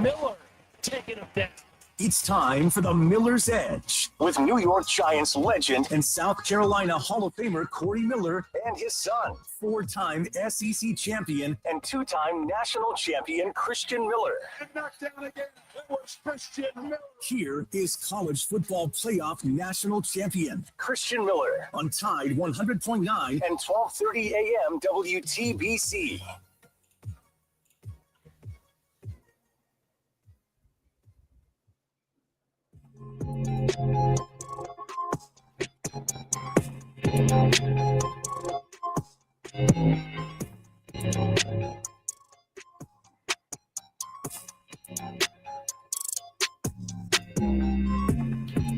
Miller taking him down. It's time for the Miller's Edge with New York Giants legend and South Carolina Hall of Famer Corey Miller and his son, 4-time SEC champion and 2-time national champion Christian Miller. And knocked down again. It was Christian Miller. Here is college football playoff national champion Christian Miller on Tide 100.9 and 12:30 a.m. WTBC.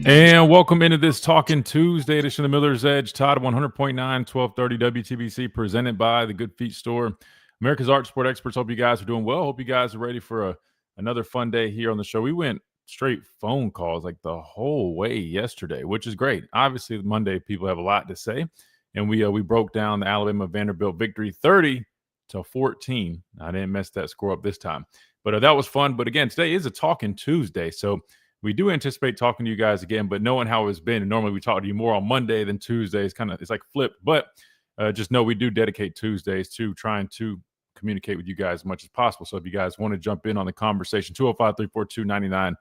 And welcome into this Talking Tuesday edition of Miller's Edge. Todd 100.9, 1230 WTBC, presented by the Good Feet Store. America's Art Sport Experts. Hope you guys are doing well. Hope you guys are ready for another fun day here on the show. We went straight phone calls like the whole way yesterday, which is great. Obviously, Monday people have a lot to say. And we broke down the Alabama-Vanderbilt victory 30-14. I didn't mess that score up this time. But that was fun. But again, today is a Talking Tuesday. So we do anticipate talking to you guys again, but knowing how it's been, and normally we talk to you more on Monday than Tuesday, it's like flipped. But just know we do dedicate Tuesdays to trying to communicate with you guys as much as possible. So if you guys want to jump in on the conversation, 205-342-9904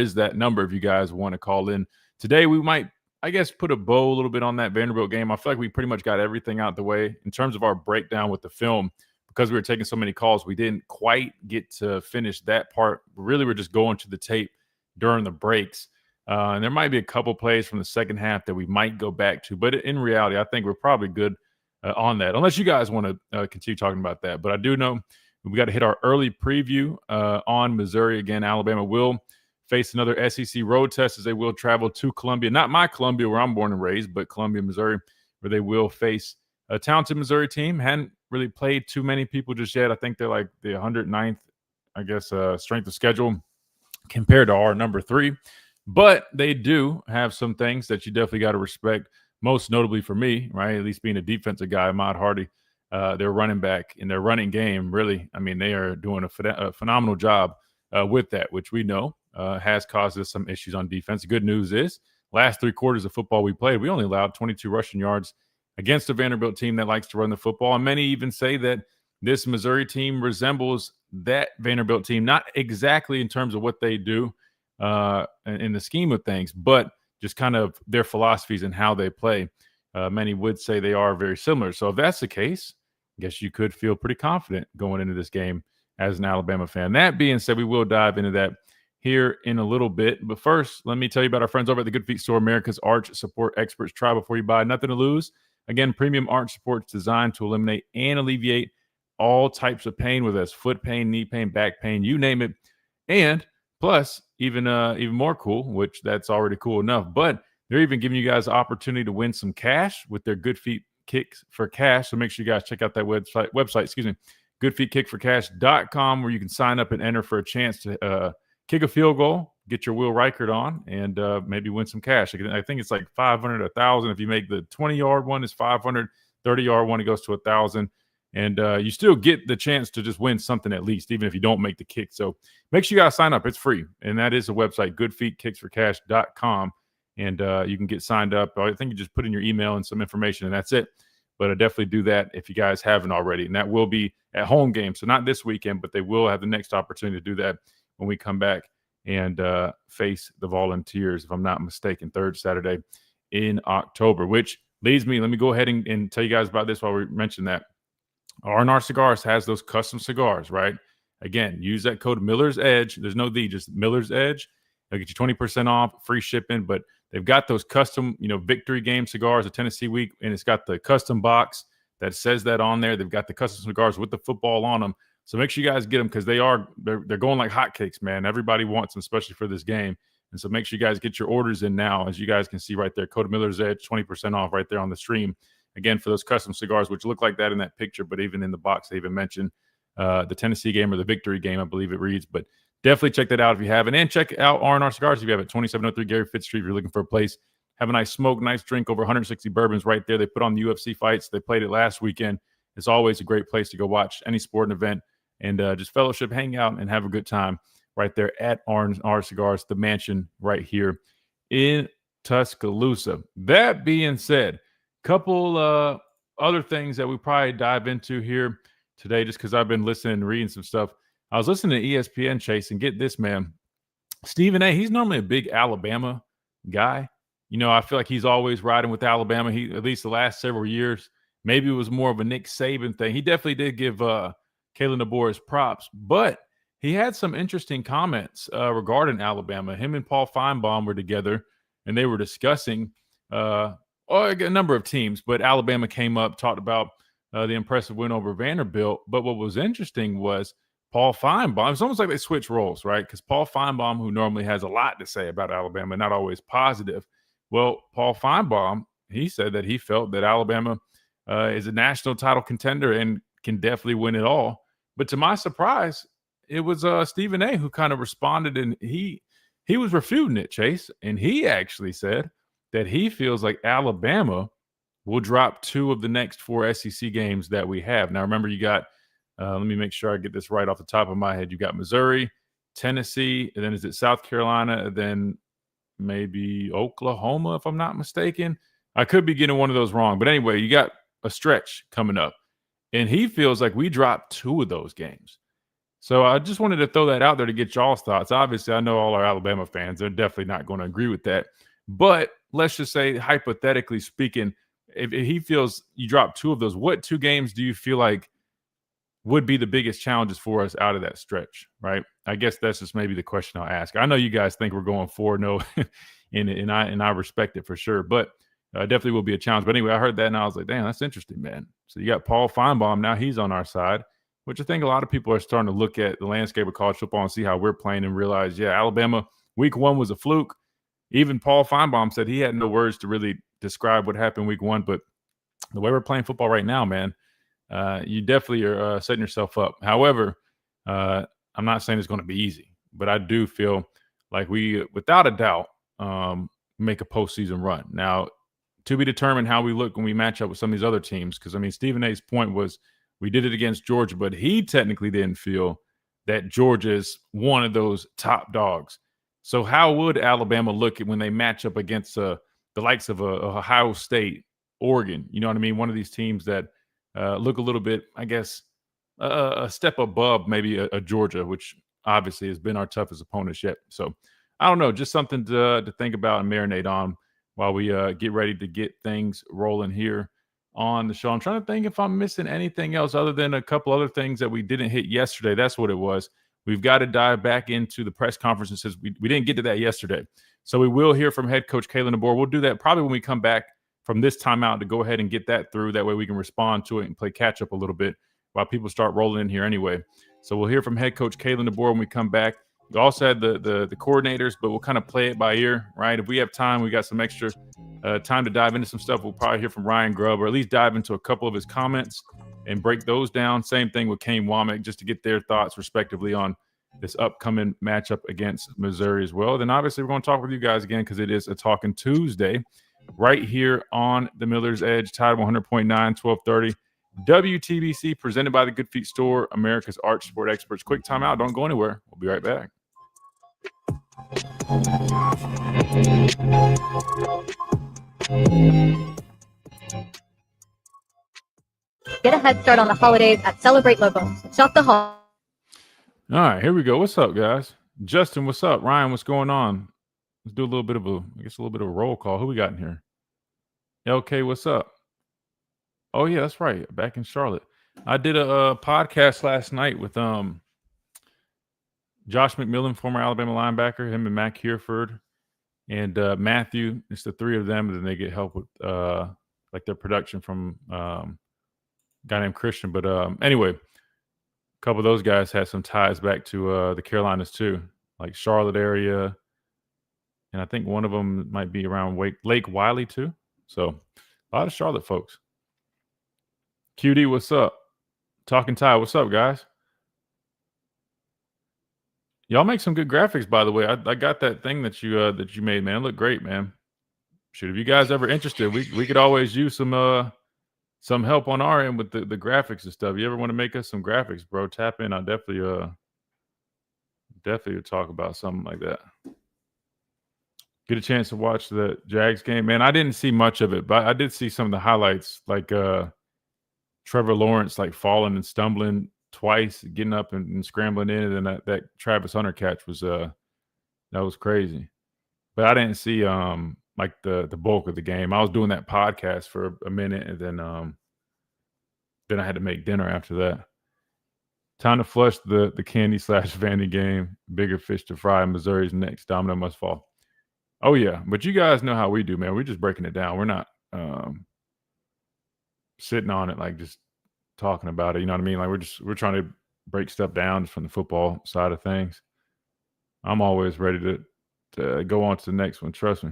is that number if you guys want to call in. Today we might, I guess, put a bow a little bit on that Vanderbilt game. I feel like we pretty much got everything out the way in terms of our breakdown with the film. Because we were taking so many calls, we didn't quite get to finish that part. Really, we're just going to the tape during the breaks. And there might be a couple plays from the second half that we might go back to. But in reality, I think we're probably good on that, unless you guys want to continue talking about that. But I do know we got to hit our early preview on Missouri. Again, Alabama will face another SEC road test as they will travel to Columbia. Not my Columbia where I'm born and raised, but Columbia, Missouri, where they will face a talented Missouri team. Hadn't really played too many people just yet. I think they're like the 109th, I guess, strength of schedule compared to our number 3. But they do have some things that you definitely got to respect, most notably for me, right? At least being a defensive guy, Ahmad Hardy, their running back in their running game, really, I mean, they are doing a phenomenal job with that, which we know has caused us some issues on defense. The good news is last 3 quarters of football we played, we only allowed 22 rushing yards against a Vanderbilt team that likes to run the football. And many even say that this Missouri team resembles that Vanderbilt team, not exactly in terms of what they do in the scheme of things, but just kind of their philosophies and how they play. Many would say they are very similar. So if that's the case, I guess you could feel pretty confident going into this game as an Alabama fan. That being said, we will dive into that here in a little bit. But first, let me tell you about our friends over at the Good Feet Store, America's Arch Support Experts. Try before you buy. Nothing to lose. Again, premium arch support is designed to eliminate and alleviate all types of pain, whether that's foot pain, knee pain, back pain, you name it. And plus, even more cool, which that's already cool enough, but they're even giving you guys the opportunity to win some cash with their Good Feet Kicks for Cash. So make sure you guys check out that website, goodfeetkickforcash.com, where you can sign up and enter for a chance to kick a field goal, get your Will Reichert on, and maybe win some cash. I think it's like $500, $1,000. If you make the 20-yard one, it's $500. 30-yard one, it goes to $1,000. And you still get the chance to just win something at least, even if you don't make the kick. So make sure you guys sign up. It's free. And that is the website, goodfeetkicksforcash.com. And you can get signed up. I think you just put in your email and some information, and that's it. But I definitely do that if you guys haven't already. And that will be at home games. So not this weekend, but they will have the next opportunity to do that when we come back and face the Volunteers, if I'm not mistaken, 3rd Saturday in October, which leads me, let me go ahead and tell you guys about this while we mention that. R&R Cigars has those custom cigars, right? Again, use that code Miller's Edge. There's no D, just Miller's Edge. They'll get you 20% off, free shipping, but they've got those custom, victory game cigars, a Tennessee week, and it's got the custom box that says that on there. They've got the custom cigars with the football on them. So make sure you guys get them because they're going like hotcakes, man. Everybody wants them, especially for this game. And so make sure you guys get your orders in now. As you guys can see right there, code Miller's Edge, 20% off right there on the stream. Again, for those custom cigars, which look like that in that picture, but even in the box, they even mentioned the Tennessee game or the victory game, I believe it reads. But definitely check that out if you haven't. And check out R&R Cigars if you have it, 2703 Gary Fitz Street if you're looking for a place. Have a nice smoke, nice drink, over 160 bourbons right there. They put on the UFC fights. They played it last weekend. It's always a great place to go watch any sporting event and just fellowship, hang out, and have a good time right there at R Cigars, the mansion right here in Tuscaloosa. That being said, couple other things that we probably dive into here today, just because I've been listening and reading some stuff. I was listening to ESPN, Chase, and get this, man. Stephen A., he's normally a big Alabama guy. I feel like he's always riding with Alabama. He, at least the last several years, maybe it was more of a Nick Saban thing. He definitely did give Kalen DeBoer his props, but he had some interesting comments regarding Alabama. Him and Paul Feinbaum were together, and they were discussing a number of teams, but Alabama came up, talked about the impressive win over Vanderbilt. But what was interesting was Paul Feinbaum. It's almost like they switch roles, right? Because Paul Feinbaum, who normally has a lot to say about Alabama, not always positive. Well, Paul Feinbaum, he said that he felt that Alabama is a national title contender and can definitely win it all. But to my surprise, it was Stephen A. who kind of responded, and he was refuting it, Chase. And he actually said that he feels like Alabama will drop 2 of the next 4 SEC games that we have. Now, remember, you got let me make sure I get this right off the top of my head. You got Missouri, Tennessee, and then is it South Carolina, and then maybe Oklahoma, if I'm not mistaken. I could be getting one of those wrong. But anyway, you got a stretch coming up. And he feels like we dropped 2 of those games. So I just wanted to throw that out there to get y'all's thoughts. Obviously, I know all our Alabama fans, they're definitely not going to agree with that. But let's just say, hypothetically speaking, if he feels you dropped 2 of those, what 2 games do you feel like would be the biggest challenges for us out of that stretch, right? I guess that's just maybe the question I'll ask. I know you guys think we're going 4-0, and I respect it for sure, but definitely will be a challenge. But anyway, I heard that and I was like, damn, that's interesting, man. So you got Paul Feinbaum, now he's on our side, which I think a lot of people are starting to look at the landscape of college football and see how we're playing and realize, yeah, Alabama, week 1 was a fluke. Even Paul Feinbaum said he had no words to really describe what happened week 1, but the way we're playing football right now, man, you definitely are setting yourself up. However, I'm not saying it's going to be easy, but I do feel like we, without a doubt, make a postseason run. Now, to be determined how we look when we match up with some of these other teams, because, I mean, Stephen A.'s point was we did it against Georgia, but he technically didn't feel that Georgia's one of those top dogs. So how would Alabama look when they match up against the likes of Ohio State, Oregon? You know what I mean? One of these teams that look a little bit, I guess, a step above maybe a Georgia, which obviously has been our toughest opponents yet. So I don't know, just something to think about and marinate on while we get ready to get things rolling here on the show. I'm trying to think if I'm missing anything else other than a couple other things that we didn't hit yesterday. That's what it was. We've got to dive back into the press conference since we didn't get to that yesterday. So we will hear from head coach Kalen DeBoer. We'll do that probably when we come back from this timeout to go ahead and get that through. That way we can respond to it and play catch up a little bit while people start rolling in here anyway. So we'll hear from head coach Kalen DeBoer when we come back. We also had the coordinators, but we'll kind of play it by ear, right? If we have time, we got some extra time to dive into some stuff. We'll probably hear from Ryan Grubb, or at least dive into a couple of his comments and break those down. Same thing with Kane Womack, just to get their thoughts respectively on this upcoming matchup against Missouri as well. Then obviously we're going to talk with you guys again because it is a Talking Tuesday right here on the Miller's Edge, Tide 100.9, 1230. WTBC, presented by the Good Feet Store, America's Arch Sport Experts. Quick timeout. Don't go anywhere. We'll be right back. Get a head start on the holidays at Celebrate Local. Shop the hall. All right, here we go. What's up, guys? Justin, what's up? Ryan, what's going on? Let's do a little bit of a roll call. Who we got in here? LK, what's up? Oh yeah, that's right. Back in Charlotte. I did a podcast last night with Josh McMillan, former Alabama linebacker, him and Mac Hereford, and Matthew. It's the 3 of them, and then they get help with like their production from a guy named Christian. But anyway, a couple of those guys had some ties back to the Carolinas too, like Charlotte area, and I think one of them might be around Lake Wiley too. So a lot of Charlotte folks. QD, what's up? Talking Tide, what's up, guys? Y'all make some good graphics, by the way. I got that thing that you made, man. It looked great, man. Shoot, if you guys ever interested, we could always use some some help on our end with the graphics and stuff. You ever want to make us some graphics, bro? Tap in. I'll definitely would talk about something like that. Get a chance to watch the Jags game. Man, I didn't see much of it, but I did see some of the highlights, like Trevor Lawrence like falling and stumbling twice, getting up and scrambling in, and then that Travis Hunter catch was that was crazy. But I didn't see like the bulk of the game. I was doing that podcast for a minute, and then I had to make dinner after that. Time to flush the Candy / Vandy game. Bigger fish to fry. Missouri's next. Domino must fall. Oh yeah, but you guys know how we do, man. We're just breaking it down. We're not sitting on it like just talking about it. You know what I mean? Like we're trying to break stuff down from the football side of things. I'm always ready to go on to the next one. Trust me.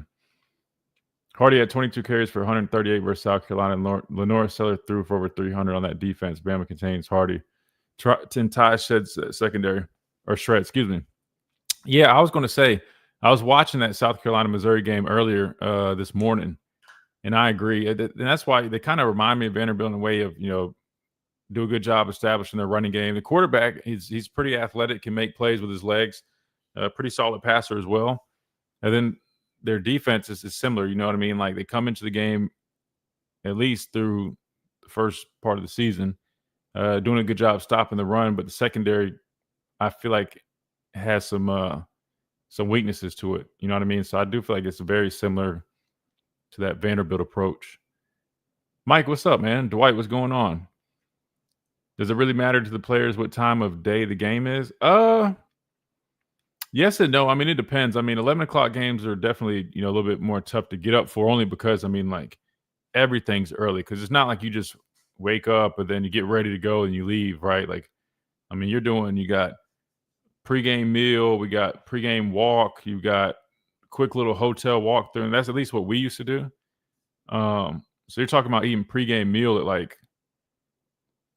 Hardy had 22 carries for 138 versus South Carolina. Lenore Seller threw for over 300 on that defense. Bama contains Hardy. Ty sheds secondary or shred. Excuse me. Yeah, I was going to say. I was watching that South Carolina-Missouri game earlier this morning, and I agree. And that's why they kind of remind me of Vanderbilt in a way of, do a good job establishing their running game. The quarterback, he's pretty athletic, can make plays with his legs, pretty solid passer as well. And then their defense is similar, you know what I mean? Like they come into the game, at least through the first part of the season, doing a good job stopping the run, but the secondary, I feel like, has some weaknesses to it. You know what I mean? So I do feel like it's very similar to that Vanderbilt approach. Mike, what's up, man? Dwight, what's going on? Does it really matter to the players what time of day the game is? Yes and no. I mean, it depends. I mean, 11 o'clock games are definitely, a little bit more tough to get up for, only because, I mean, like, everything's early. Because it's not like you just wake up and then you get ready to go and you leave, right? Like, I mean, you got pregame meal, we got pregame walk, you got quick little hotel walkthrough, and that's at least what we used to do. So you're talking about eating pregame meal at like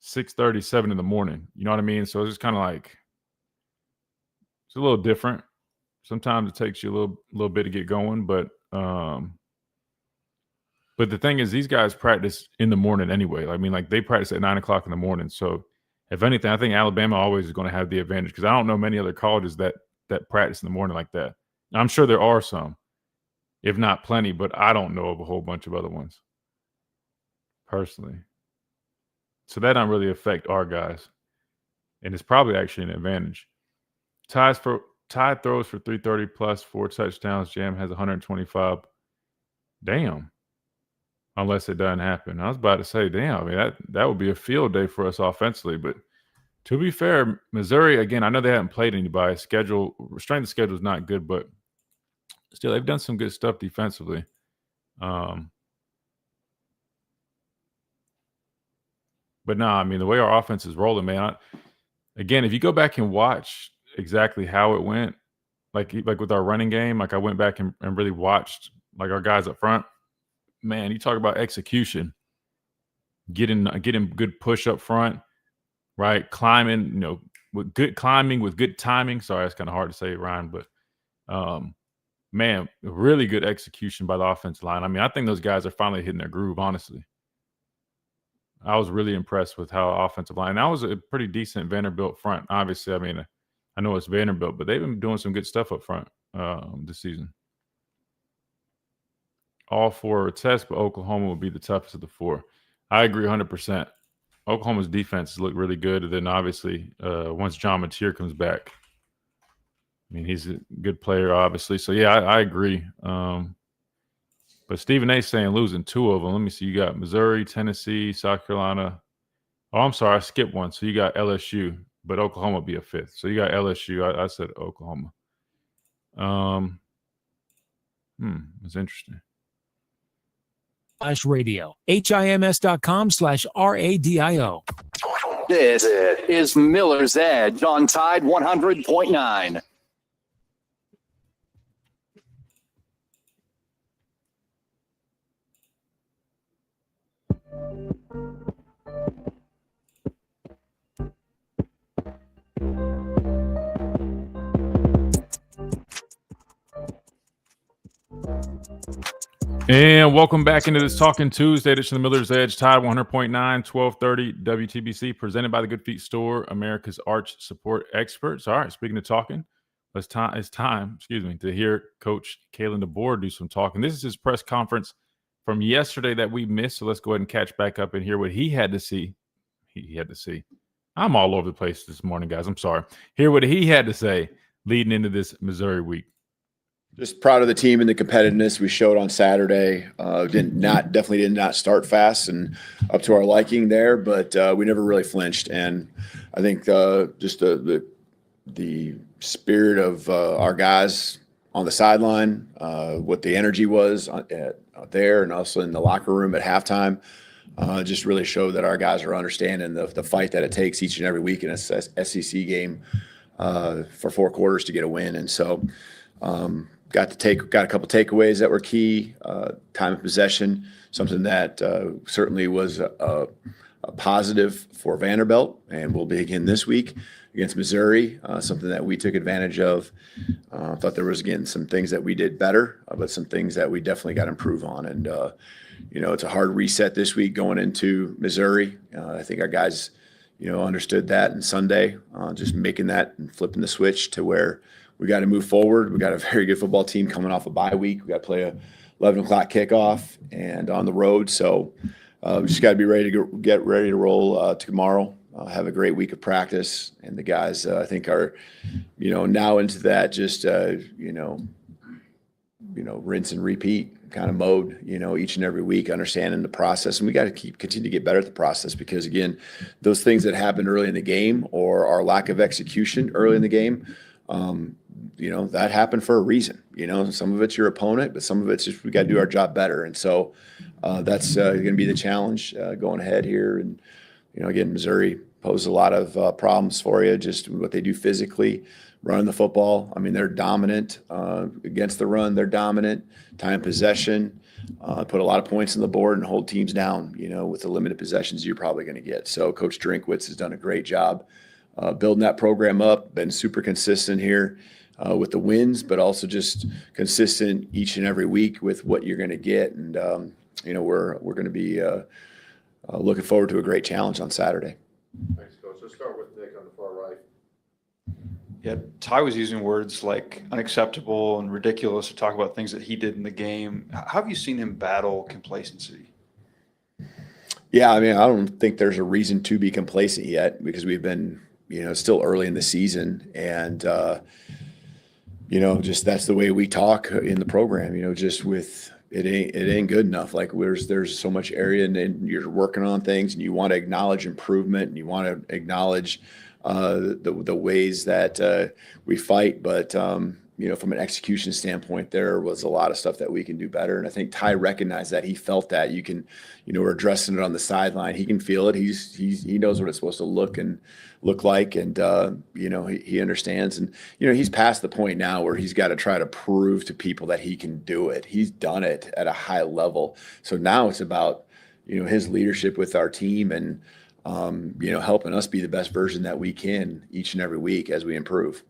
6:30, 7 in the morning. You know what I mean? So it's just kind of like it's a little different. Sometimes it takes you a little bit to get going, but the thing is, these guys practice in the morning anyway. I mean, like they practice at 9 o'clock in the morning, so. If anything, I think Alabama always is going to have the advantage because I don't know many other colleges that practice in the morning like that. I'm sure there are some, if not plenty, but I don't know of a whole bunch of other ones personally. So that don't really affect our guys, and it's probably actually an advantage. Ty throws for 330 plus 4 touchdowns. Jam has 125. Damn. Unless it doesn't happen. I was about to say, damn, I mean, that would be a field day for us offensively. But to be fair, Missouri, again, I know they haven't played anybody. Strength of schedule is not good, but still, they've done some good stuff defensively. But no, I mean, the way our offense is rolling, man. Again, if you go back and watch exactly how it went, like with our running game, like I went back and really watched like our guys up front. Man, you talk about execution, getting good push up front, right? Climbing, with good climbing, with good timing. Sorry, it's kind of hard to say, Ryan, but man, really good execution by the offensive line. I mean, I think those guys are finally hitting their groove, honestly. I was really impressed with how offensive line. That was a pretty decent Vanderbilt front. Obviously, I mean, I know it's Vanderbilt, but they've been doing some good stuff up front this season. All 4 are tests, but Oklahoma will be the toughest of the 4. I agree 100%. Oklahoma's defense looked really good. And then obviously, once John Mateer comes back, I mean, he's a good player, obviously. So, yeah, I agree. But Stephen A. saying losing 2 of them. Let me see. You got Missouri, Tennessee, South Carolina. Oh, I'm sorry. I skipped one. So you got LSU, but Oklahoma will be a 5th. So you got LSU. I said Oklahoma. That's interesting. /radio. HIMS.com/RADIO. This is Miller's Edge on Tide 100.9. And welcome back into this Talking Tuesday edition of the Miller's Edge, Tide 100.9, 1230 WTBC, presented by the Good Feet Store, America's arch support experts. All right, speaking of talking, it's time, to hear Coach Kalen DeBoer do some talking. This is his press conference from yesterday that we missed, so let's go ahead and catch back up and hear what he had to see. He had to see. I'm all over the place this morning, guys. I'm sorry. Hear what he had to say leading into this Missouri week. Just proud of the team and the competitiveness we showed on Saturday. Definitely did not start fast and up to our liking there, but we never really flinched. And I think just the spirit of our guys on the sideline, what the energy was there, and also in the locker room at halftime, just really showed that our guys are understanding the fight that it takes each and every week in a SEC game for 4 quarters to get a win. And so. Got a couple takeaways that were key. Time of possession, something that certainly was a positive for Vanderbilt, and will be again this week against Missouri. Something that we took advantage of. Thought there was again some things that we did better, but some things that we definitely got to improve on. And it's a hard reset this week going into Missouri. I think our guys, understood that. And Sunday, just making that and flipping the switch to where. We got to move forward. We got a very good football team coming off a bye week. We got to play a 11 o'clock kickoff and on the road. So we just got to be ready to get ready to roll tomorrow. Have a great week of practice, and the guys I think are, now into that just rinse and repeat kind of mode. Each and every week, understanding the process, and we got to continue to get better at the process because again, those things that happened early in the game or our lack of execution early in the game. That happened for a reason. Some of it's your opponent, but some of it's just we got to do our job better. And so that's going to be the challenge going ahead here. And, again, Missouri posed a lot of problems for you, just what they do physically, running the football. I mean, they're dominant against the run. They're dominant. Time possession, put a lot of points on the board and hold teams down, with the limited possessions you're probably going to get. So Coach Drinkwitz has done a great job. Building that program up, been super consistent here with the wins, but also just consistent each and every week with what you're going to get. And, we're going to be looking forward to a great challenge on Saturday. Thanks, Coach. Let's start with Nick on the far right. Yeah, Ty was using words like unacceptable and ridiculous to talk about things that he did in the game. How have you seen him battle complacency? Yeah, I mean, I don't think there's a reason to be complacent yet because we've been – still early in the season, and just that's the way we talk in the program. Just with it ain't good enough. Like there's so much area, and you're working on things, and you want to acknowledge improvement, and you want to acknowledge the ways that we fight, but from an execution standpoint, there was a lot of stuff that we can do better. And I think Ty recognized that. He felt that. You can, we're addressing it on the sideline. He can feel it. He knows what it's supposed to look like. And, he understands. And, he's past the point now where he's got to try to prove to people that he can do it. He's done it at a high level. So now it's about, his leadership with our team and, helping us be the best version that we can each and every week as we improve.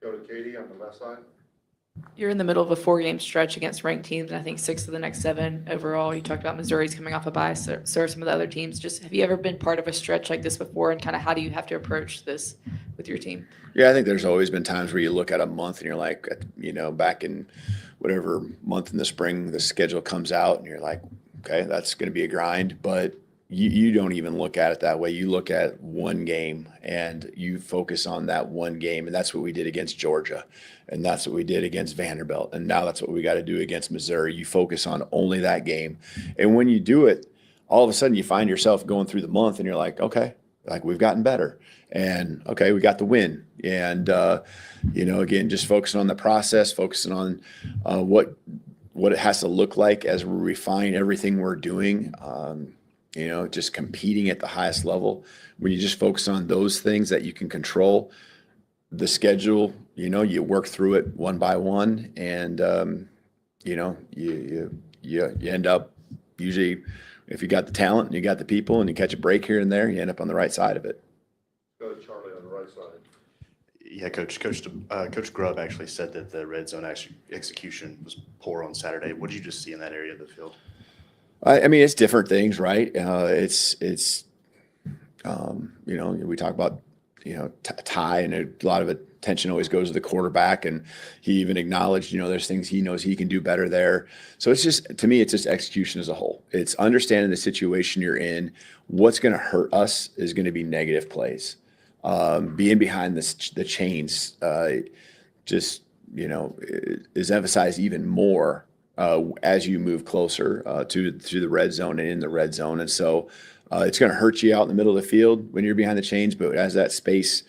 Go to Katie on the left side. You're in the middle of a 4-game stretch against ranked teams, and I think 6 of the next 7 overall. You talked about Missouri's coming off a bye, so are some of the other teams. Just have you ever been part of a stretch like this before, and kind of how do you have to approach this with your team? Yeah, I think there's always been times where you look at a month and you're like, back in whatever month in the spring, the schedule comes out and you're like, okay, that's going to be a grind, but you don't even look at it that way. You look at one game and you focus on that one game. And that's what we did against Georgia. And that's what we did against Vanderbilt. And now that's what we got to do against Missouri. You focus on only that game. And when you do it, all of a sudden you find yourself going through the month and you're like, okay, like we've gotten better. And okay, we got the win. And, again, just focusing on the process, focusing on what it has to look like as we refine everything we're doing. Just competing at the highest level. When you just focus on those things that you can control, the schedule, you work through it one by one, and you end up usually, if you got the talent and you got the people and you catch a break here and there, you end up on the right side of it. Go to Charlie on the right side. Yeah, Coach Grubb actually said that the red zone execution was poor on Saturday. What did you just see in that area of the field? I mean, it's different things, right? We talk about, Ty, and a lot of attention always goes to the quarterback, and he even acknowledged, there's things he knows he can do better there. So it's just, to me, it's just execution as a whole. It's understanding the situation you're in. What's going to hurt us is going to be negative plays. Being behind the chains, is emphasized even more as you move closer to the red zone and in the red zone. And so it's going to hurt you out in the middle of the field when you're behind the chains, but as that space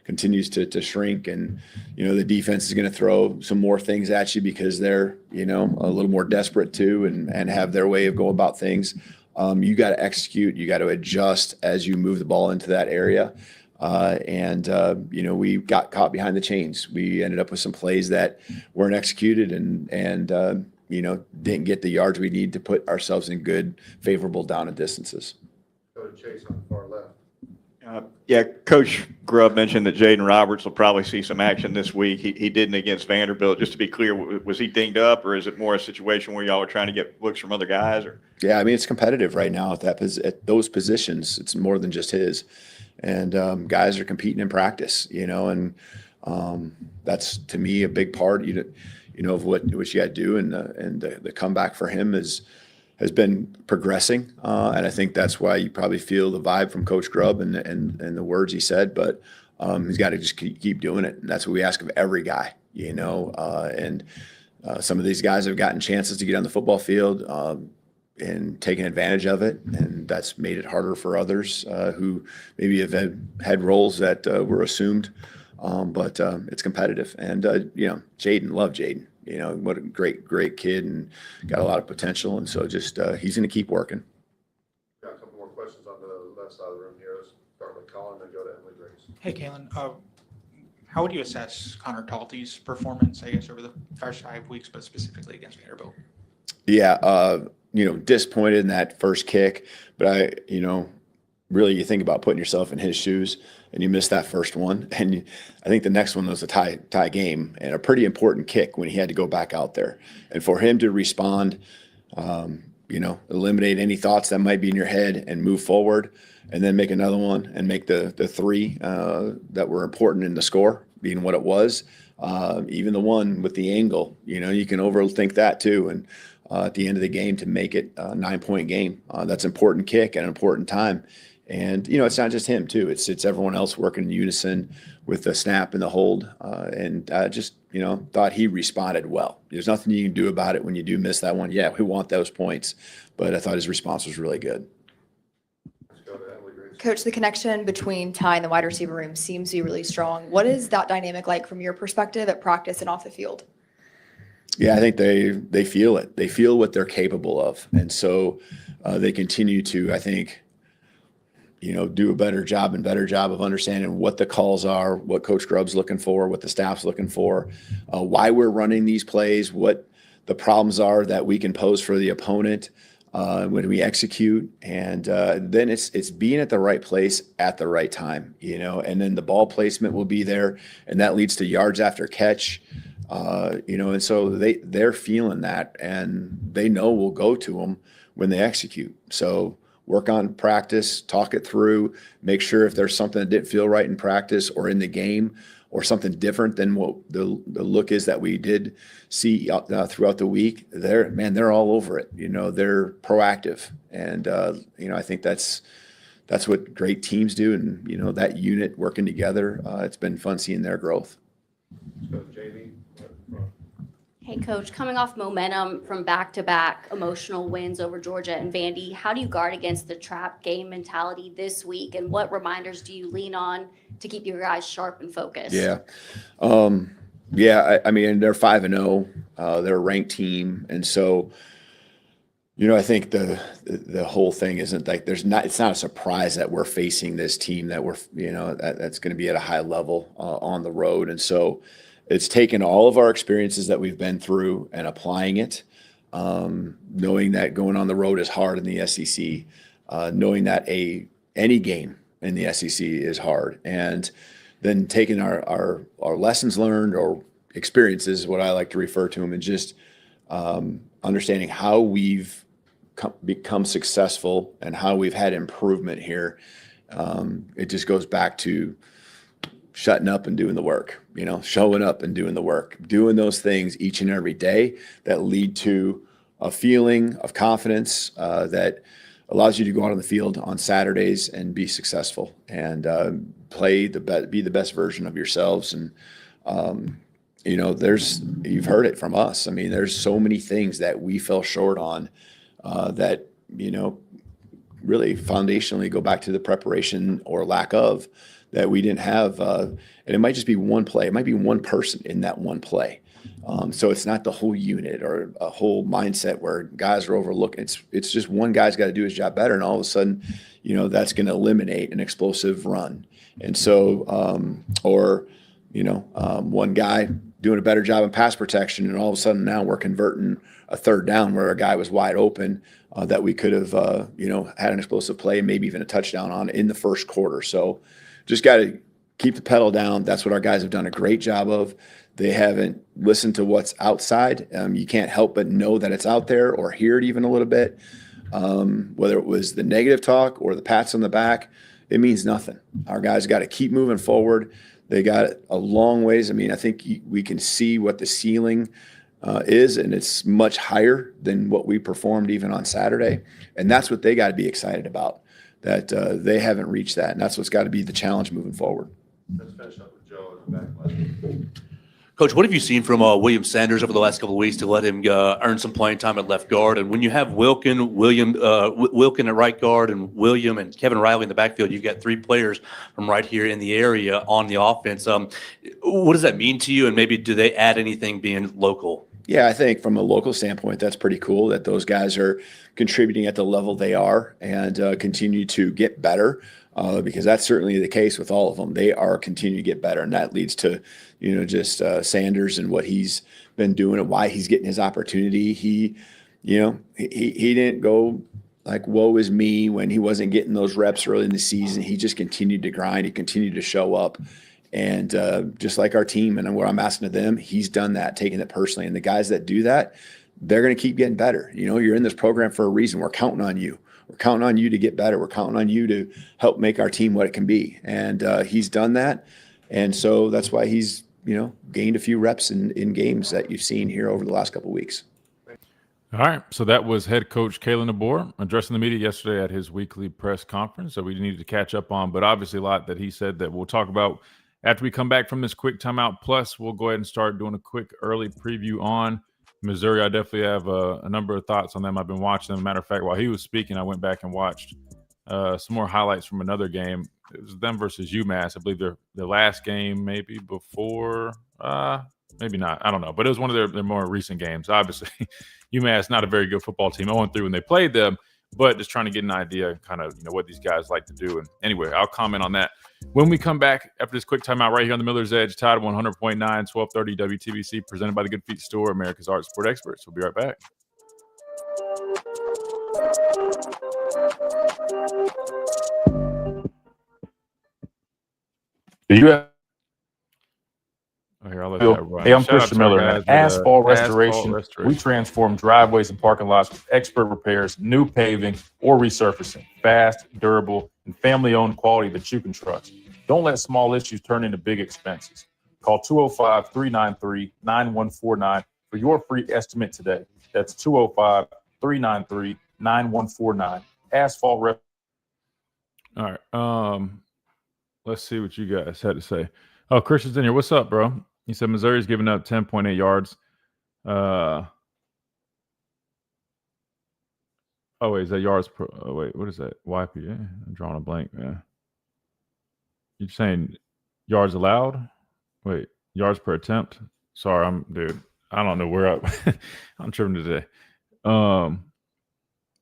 continues to shrink, and the defense is going to throw some more things at you because they're a little more desperate too, and have their way of going about things. You got to execute, you got to adjust as you move the ball into that area. We got caught behind the chains. We ended up with some plays that weren't executed, and didn't get the yards we need to put ourselves in good, favorable down and distances. Go to Chase on the far left. Coach Grubb mentioned that Jaden Roberts will probably see some action this week. He didn't against Vanderbilt. Just to be clear, was he dinged up, or is it more a situation where y'all are trying to get looks from other guys? Or Yeah, I mean, it's competitive right now at those positions. It's more than just his, and guys are competing in practice, and that's, to me, a big part, of what you got to do, and the comeback for him has been progressing, and I think that's why you probably feel the vibe from Coach Grubb and the words he said. But he's got to just keep doing it, and that's what we ask of every guy, And some of these guys have gotten chances to get on the football field and taken advantage of it, and that's made it harder for others who maybe have had roles that were assumed. But it's competitive, and love Jaden. What a great kid, and got a lot of potential. And so just he's going to keep working. Got a couple more questions on the left side of the room here. Let's start with Colin, then go to Emily Grace. Hey, Kalen. How would you assess Connor Talty's performance, I guess, over the first 5 weeks, but specifically against Vanderbilt? Yeah, disappointed in that first kick, but really you think about putting yourself in his shoes, and you missed that first one. And I think the next one was a tie game, and a pretty important kick when he had to go back out there. And for him to respond, eliminate any thoughts that might be in your head and move forward, and then make another one and make the three that were important in the score, being what it was. Even the one with the angle, you can overthink that too. And at the end of the game, to make it a 9-point game, that's an important kick at an important time. And, it's not just him too. It's everyone else working in unison with the snap and the hold. And I just, thought he responded well. There's nothing you can do about it when you do miss that one. Yeah, we want those points, but I thought his response was really good. Let's go to Emily Grace. Coach, the connection between Ty and the wide receiver room seems to be really strong. What is that dynamic like from your perspective at practice and off the field? Yeah, I think they feel it. They feel what they're capable of. And so they continue to, I think, do a better job of understanding what the calls are, what Coach Grubb's looking for, what the staff's looking for, why we're running these plays, what the problems are that we can pose for the opponent when we execute. And then it's being at the right place at the right time, and then the ball placement will be there, and that leads to yards after catch. And so they're feeling that, and they know we'll go to them when they execute. So work on practice, talk it through, make sure if there's something that didn't feel right in practice or in the game, or something different than what the look is that we did see throughout the week. They're all over it. They're proactive, and I think that's what great teams do. And that unit working together, it's been fun seeing their growth. Let's go to Jamie. Hey, Coach, coming off momentum from back-to-back emotional wins over Georgia and Vandy, how do you guard against the trap game mentality this week, and what reminders do you lean on to keep your guys sharp and focused? Yeah. I mean, they're 5-0. They're a ranked team. And so, I think the whole thing isn't like it's not a surprise that we're facing this team that we're, that's going to be at a high level on the road. And so, it's taken all of our experiences that we've been through and applying it, knowing that going on the road is hard in the SEC, knowing that any game in the SEC is hard. And, then taking our lessons learned or experiences is what I like to refer to them, and just understanding how we've become successful and how we've had improvement here. It just goes back to shutting up and doing the work, showing up and doing the work, doing those things each and every day that lead to a feeling of confidence that allows you to go out on the field on Saturdays and be successful and be the best version of yourselves. And you've heard it from us. I mean, there's so many things that we fell short on that really foundationally go back to the preparation or lack of that we didn't have. And it might just be one play. It might be one person in that one play. So it's not the whole unit or a whole mindset where guys are overlooking. It's just one guy's got to do his job better, and all of a sudden, that's going to eliminate an explosive run. And so, one guy doing a better job in pass protection, and all of a sudden now we're converting a third down where a guy was wide open that we could have, had an explosive play, maybe even a touchdown on in the first quarter. So just got to keep the pedal down. That's what our guys have done a great job of. They haven't listened to what's outside. You can't help but know that it's out there or hear it even a little bit. Whether it was the negative talk or the pats on the back, it means nothing. Our guys got to keep moving forward. They got a long ways. I mean, I think we can see what the ceiling is, and it's much higher than what we performed even on Saturday. And that's what they got to be excited about, that they haven't reached that. And that's what's got to be the challenge moving forward. Let's finish up with Joe in the back. Coach, what have you seen from William Sanders over the last couple of weeks to let him earn some playing time at left guard? And when you have Wilkin at right guard and William and Kevin Riley in the backfield, you've got three players from right here in the area on the offense. What does that mean to you? And maybe do they add anything being local? Yeah, I think from a local standpoint, that's pretty cool that those guys are contributing at the level they are and continue to get better. Because that's certainly the case with all of them. They are continuing to get better, and that leads to, just Sanders and what he's been doing and why he's getting his opportunity. He didn't go like, woe is me when he wasn't getting those reps early in the season. He just continued to grind. He continued to show up. And just like our team and what I'm asking of them, he's done that, taking it personally. And the guys that do that, they're going to keep getting better. You're in this program for a reason. We're counting on you. We're counting on you to get better. We're counting on you to help make our team what it can be. And he's done that. And so that's why he's, gained a few reps in games that you've seen here over the last couple of weeks. All right. So that was head coach Kalen DeBoer addressing the media yesterday at his weekly press conference that we needed to catch up on, but obviously a lot that he said that we'll talk about after we come back from this quick timeout. Plus, we'll go ahead and start doing a quick early preview on Missouri. I definitely have a number of thoughts on them. I've been watching them. Matter of fact, while he was speaking, I went back and watched some more highlights from another game. It was them versus UMass. I believe their last game, maybe before, maybe not. I don't know. But it was one of their more recent games. Obviously, UMass not a very good football team. 0-3 when they played them, but just trying to get an idea kind of, what these guys like to do. And anyway, I'll comment on that when we come back after this quick timeout right here on the Miller's Edge, Tide 100.9, 1230 WTBC, presented by the Good Feet Store, America's Art Sport Experts. We'll be right back. Hey, I'm Christian Miller. At Asphalt Restoration, we transform driveways and parking lots with expert repairs, new paving, or resurfacing. Fast, durable, and family-owned quality that you can trust. Don't let small issues turn into big expenses. Call 205-393-9149 for your free estimate today. That's 205-393-9149. Asphalt Restoration. All right. Let's see what you guys had to say. Oh, Christian's in here. What's up, bro? He said Missouri's giving up 10.8 yards. Oh, wait, is that yards per? Oh, wait, what is that? YPA? I'm drawing a blank, man. You're saying yards allowed? Wait, yards per attempt? Sorry, dude. I don't know where I'm tripping today.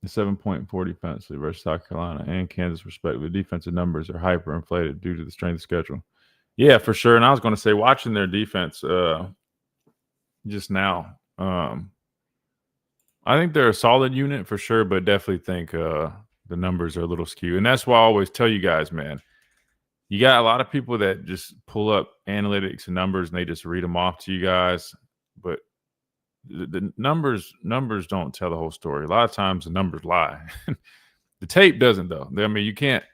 The 7-point defensively versus South Carolina and Kansas, respectively. The defensive numbers are hyperinflated due to the strength of schedule. Yeah, for sure. And I was going to say, watching their defense just now, I think they're a solid unit for sure, but definitely think the numbers are a little skewed. And that's why I always tell you guys, man, you got a lot of people that just pull up analytics and numbers and they just read them off to you guys. But the numbers don't tell the whole story. A lot of times the numbers lie. The tape doesn't, though. I mean, you can't.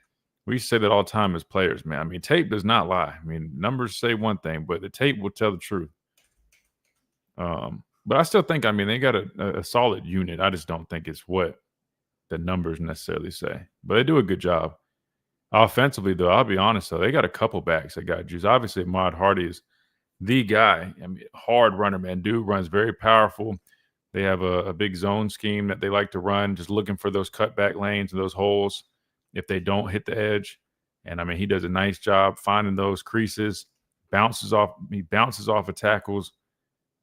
We say that all the time as players, man. I mean, tape does not lie. I mean, numbers say one thing, but the tape will tell the truth. But I still think, I mean, they got a solid unit. I just don't think it's what the numbers necessarily say. But they do a good job. Offensively, though, I'll be honest, though, they got a couple backs that got juice. Obviously, Ahmad Hardy is the guy. I mean, hard runner, man. Dude runs very powerful. They have a big zone scheme that they like to run, just looking for those cutback lanes and those holes if they don't hit the edge. And, I mean, he does a nice job finding those creases, bounces off of tackles.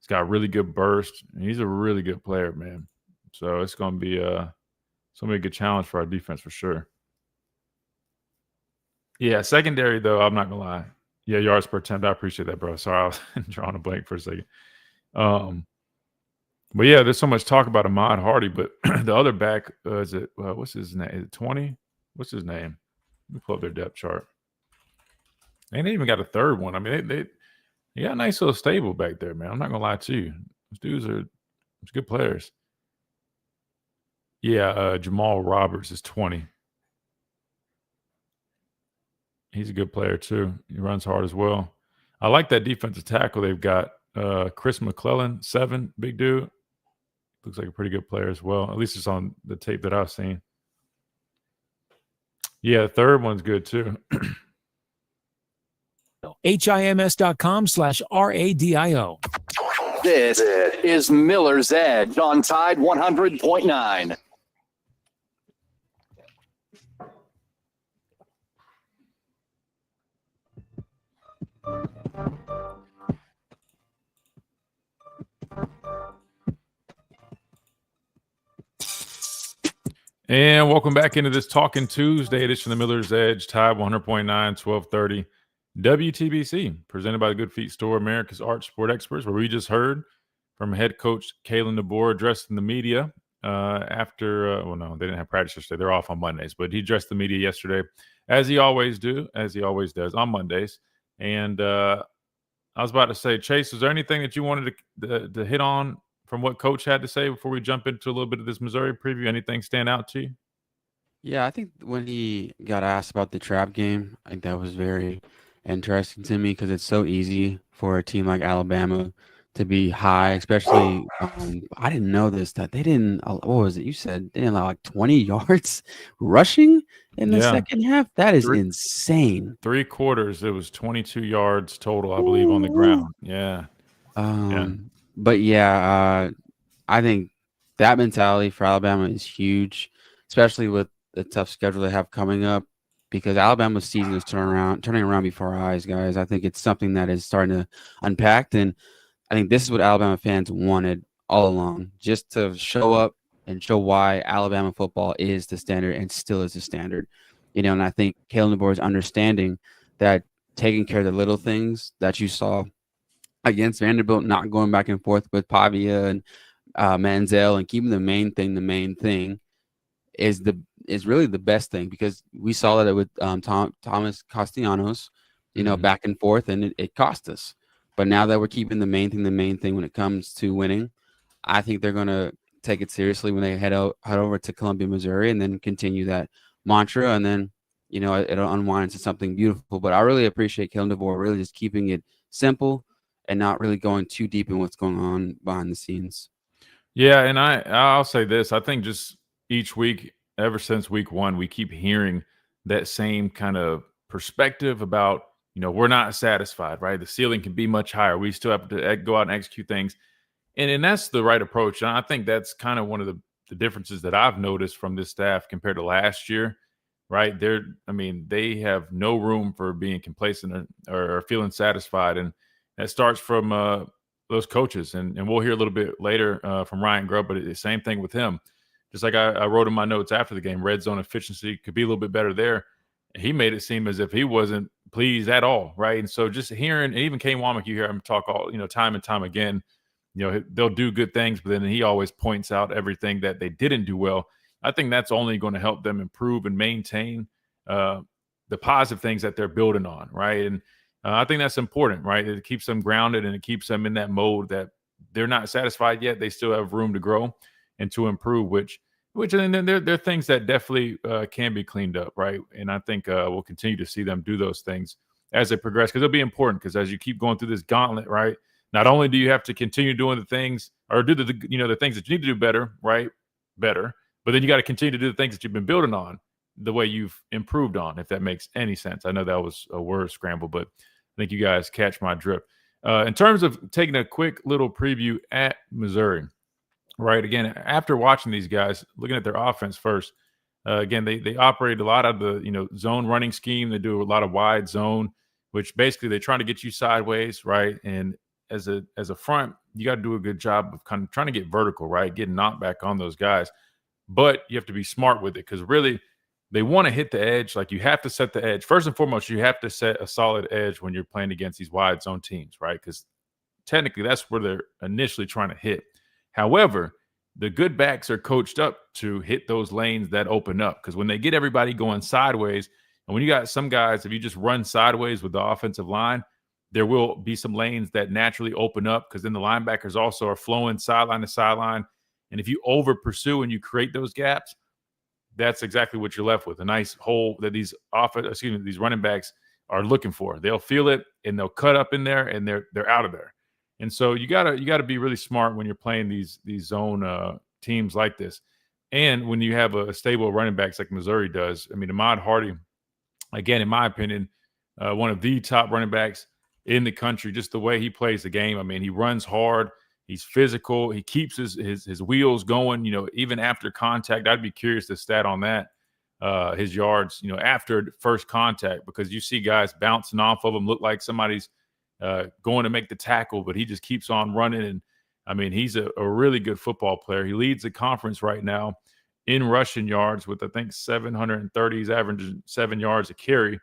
He's got really good burst. And he's a really good player, man. So it's going to be a good challenge for our defense for sure. Yeah, secondary, though, I'm not going to lie. Yeah, yards per attempt. I appreciate that, bro. Sorry, I was drawing a blank for a second. But yeah, there's so much talk about Ahmad Hardy, but the other back, is it what's his name? Is it 20? What's his name? Let me pull up their depth chart. And they even got a third one. I mean, they got a nice little stable back there, man. I'm not gonna lie to you. Those dudes are good players. Yeah, Jamal Roberts is 20. He's a good player too. He runs hard as well. I like that defensive tackle they've got. Chris McClellan, 7, big dude. Looks like a pretty good player as well. At least it's on the tape that I've seen. Yeah, the third one's good too. HIMS.com/RADIO. This is Miller's Edge on Tide 100.9. And welcome back into this Talking Tuesday edition of the Miller's Edge, Tide 100.9, 1230 WTBC, presented by the Good Feet Store, America's Arch Sport Experts, where we just heard from head coach Kalen DeBoer addressing the media after, no, they didn't have practice yesterday. They're off on Mondays, but he addressed the media yesterday, as he always does on Mondays. And I was about to say, Chase, is there anything that you wanted to hit on from what Coach had to say before we jump into a little bit of this Missouri preview? Anything stand out to you? Yeah, I think when he got asked about the trap game, I think that was very interesting to me because it's so easy for a team like Alabama to be high, especially I didn't know this, that they didn't, what was it? You said they didn't allow like 20 yards rushing in the second half. That is insane. 3 quarters, it was 22 yards total, I believe, on the ground. Yeah. But yeah, I think that mentality for Alabama is huge, especially with the tough schedule they have coming up, because Alabama's season is turning around before our eyes, guys. I think it's something that is starting to unpack, and I think this is what Alabama fans wanted all along, just to show up and show why Alabama football is the standard and still is the standard. And I think Kalen DeBoer is understanding that taking care of the little things that you saw against Vanderbilt, not going back and forth with Pavia and Manziel, and keeping the main thing is really the best thing, because we saw that with Thomas Castellanos, back and forth, and it cost us. But now that we're keeping the main thing when it comes to winning, I think they're going to take it seriously when they head over to Columbia, Missouri, and then continue that mantra, and then it'll unwind into something beautiful. But I really appreciate Kalen DeBoer really just keeping it simple and not really going too deep in what's going on behind the scenes. Yeah, and I'll say this. I think just each week, ever since week 1, we keep hearing that same kind of perspective about, we're not satisfied, right? The ceiling can be much higher. We still have to go out and execute things. And that's the right approach. And I think that's kind of one of the differences that I've noticed from this staff compared to last year, right? They have no room for being complacent or feeling satisfied. And that starts from those coaches. And we'll hear a little bit later from Ryan Grubb, but the same thing with him. Just like I wrote in my notes after the game, red zone efficiency could be a little bit better there. He made it seem as if he wasn't pleased at all, right? And so just hearing, and even Kane Womack, you hear him talk all, time and time again, they'll do good things, but then he always points out everything that they didn't do well. I think that's only going to help them improve and maintain the the positive things that they're building on, right? And I think that's important, right? It keeps them grounded and it keeps them in that mode that they're not satisfied yet. They still have room to grow and to improve, which and then there are things that definitely can be cleaned up, right? And I think we'll continue to see them do those things as they progress, because it'll be important, because as you keep going through this gauntlet, right, not only do you have to continue doing the things or do the things that you need to do better, right, better, but then you got to continue to do the things that you've been building on the way you've improved on, if that makes any sense. I know that was a word scramble, but I think you guys catch my drift. In terms of taking a quick little preview at Missouri, right, again, after watching these guys, looking at their offense first, again, they operate a lot of the zone running scheme. They do a lot of wide zone, which basically they're trying to get you sideways, right? And as a front, you got to do a good job of kind of trying to get vertical, right? Getting knocked back on those guys. But you have to be smart with it, because really they want to hit the edge. Like, you have to set the edge. First and foremost, you have to set a solid edge when you're playing against these wide zone teams, right? Because technically that's where they're initially trying to hit. However, the good backs are coached up to hit those lanes that open up, because when they get everybody going sideways, and when you got some guys, if you just run sideways with the offensive line, there will be some lanes that naturally open up, because then the linebackers also are flowing sideline to sideline. And if you over pursue and you create those gaps, that's exactly what you're left with, a nice hole that these running backs are looking for. They'll feel it and they'll cut up in there, and they're out of there. And so you gotta be really smart when you're playing these zone teams like this. And when you have a stable of running backs like Missouri does, I mean, Ahmad Hardy, again, in my opinion, one of the top running backs in the country, just the way he plays the game. I mean, he runs hard. He's physical. He keeps his wheels going, even after contact. I'd be curious to stat on that, his yards, after first contact, because you see guys bouncing off of him, look like somebody's going to make the tackle, but he just keeps on running. And I mean, he's a really good football player. He leads the conference right now in rushing yards with, I think, 730. He's averaging 7 yards a carry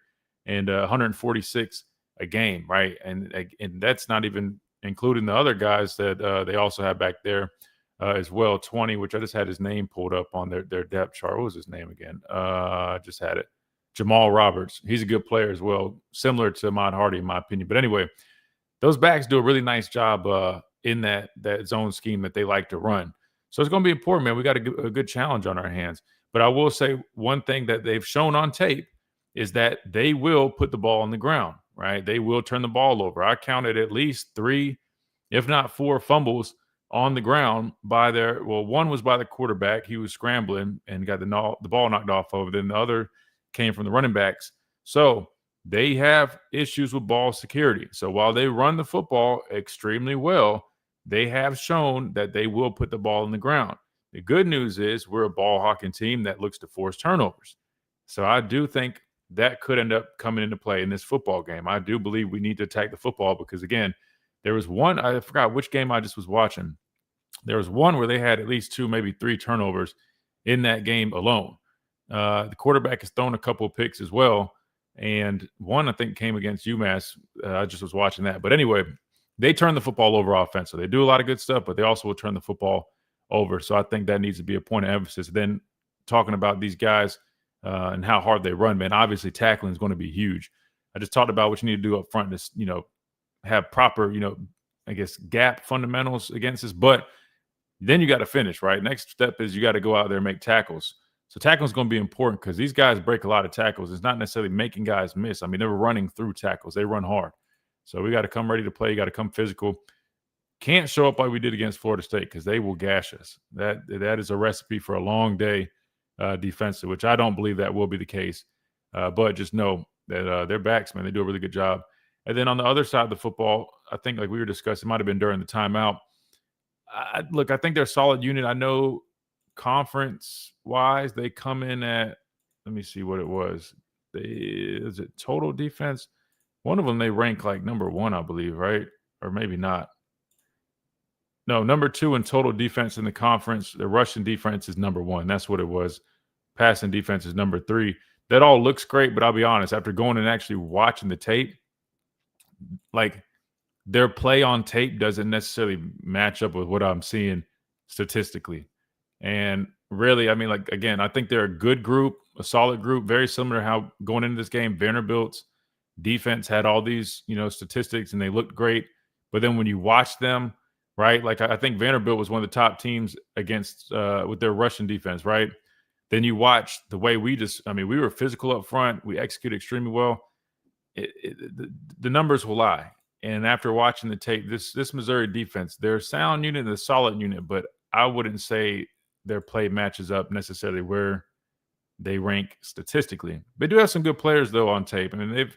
and 146 a game, right? And that's not even including the other guys that they also have back there as well. 20, which I just had his name pulled up on their depth chart. What was his name again? I just had it. Jamal Roberts. He's a good player as well, similar to Ahmad Hardy, in my opinion. But anyway, those backs do a really nice job in that zone scheme that they like to run. So it's going to be important, man. We got a good challenge on our hands. But I will say one thing that they've shown on tape is that they will put the ball on the ground, right? They will turn the ball over. I counted at least 3, if not 4 fumbles on the ground by one was by the quarterback. He was scrambling and got the ball knocked off of it. Then the other came from the running backs. So they have issues with ball security. So while they run the football extremely well, they have shown that they will put the ball in the ground. The good news is we're a ball hawking team that looks to force turnovers. So I do think that could end up coming into play in this football game. I do believe we need to attack the football, because, again, there was one, I forgot which game I just was watching. There was one where they had at least 2, maybe 3 turnovers in that game alone. The quarterback has thrown a couple of picks as well. And one, I think, came against UMass. I just was watching that. But anyway, they turn the football over offensively. They do a lot of good stuff, but they also will turn the football over. So I think that needs to be a point of emphasis. Then talking about these guys and how hard they run, man, obviously tackling is going to be huge. I just talked about what you need to do up front to, have proper, I guess, gap fundamentals against this. But then you got to finish, right? Next step is you got to go out there and make tackles. So tackling is going to be important, because these guys break a lot of tackles. It's not necessarily making guys miss. I mean, they're running through tackles. They run hard. So we got to come ready to play. You got to come physical. Can't show up like we did against Florida State, because they will gash us. That is a recipe for a long day defensive, which I don't believe that will be the case. But just know that their backs, man, they do a really good job. And then on the other side of the football, I think, like we were discussing, it might have been during the timeout. I think they're a solid unit. I know conference-wise, they come in at, let me see what it was. Is it total defense? One of them, they rank like number 1, I believe, right? Or maybe not. No, number 2 in total defense in the conference. The rushing defense is number 1. That's what it was. Passing defense is number 3. That all looks great, but I'll be honest, after going and actually watching the tape, like, their play on tape doesn't necessarily match up with what I'm seeing statistically. And really, I mean, like, again, I think they're a good group, a solid group, very similar to how going into this game, Vanderbilt's defense had all these, statistics and they looked great. But then when you watch them, right, like I think Vanderbilt was one of the top teams against with their Russian defense, right? Then you watch the way we were physical up front. We executed extremely well. The numbers will lie. And after watching the tape, this Missouri defense, they're a sound unit and a solid unit, but I wouldn't say their play matches up necessarily where they rank statistically. They do have some good players though on tape. I mean,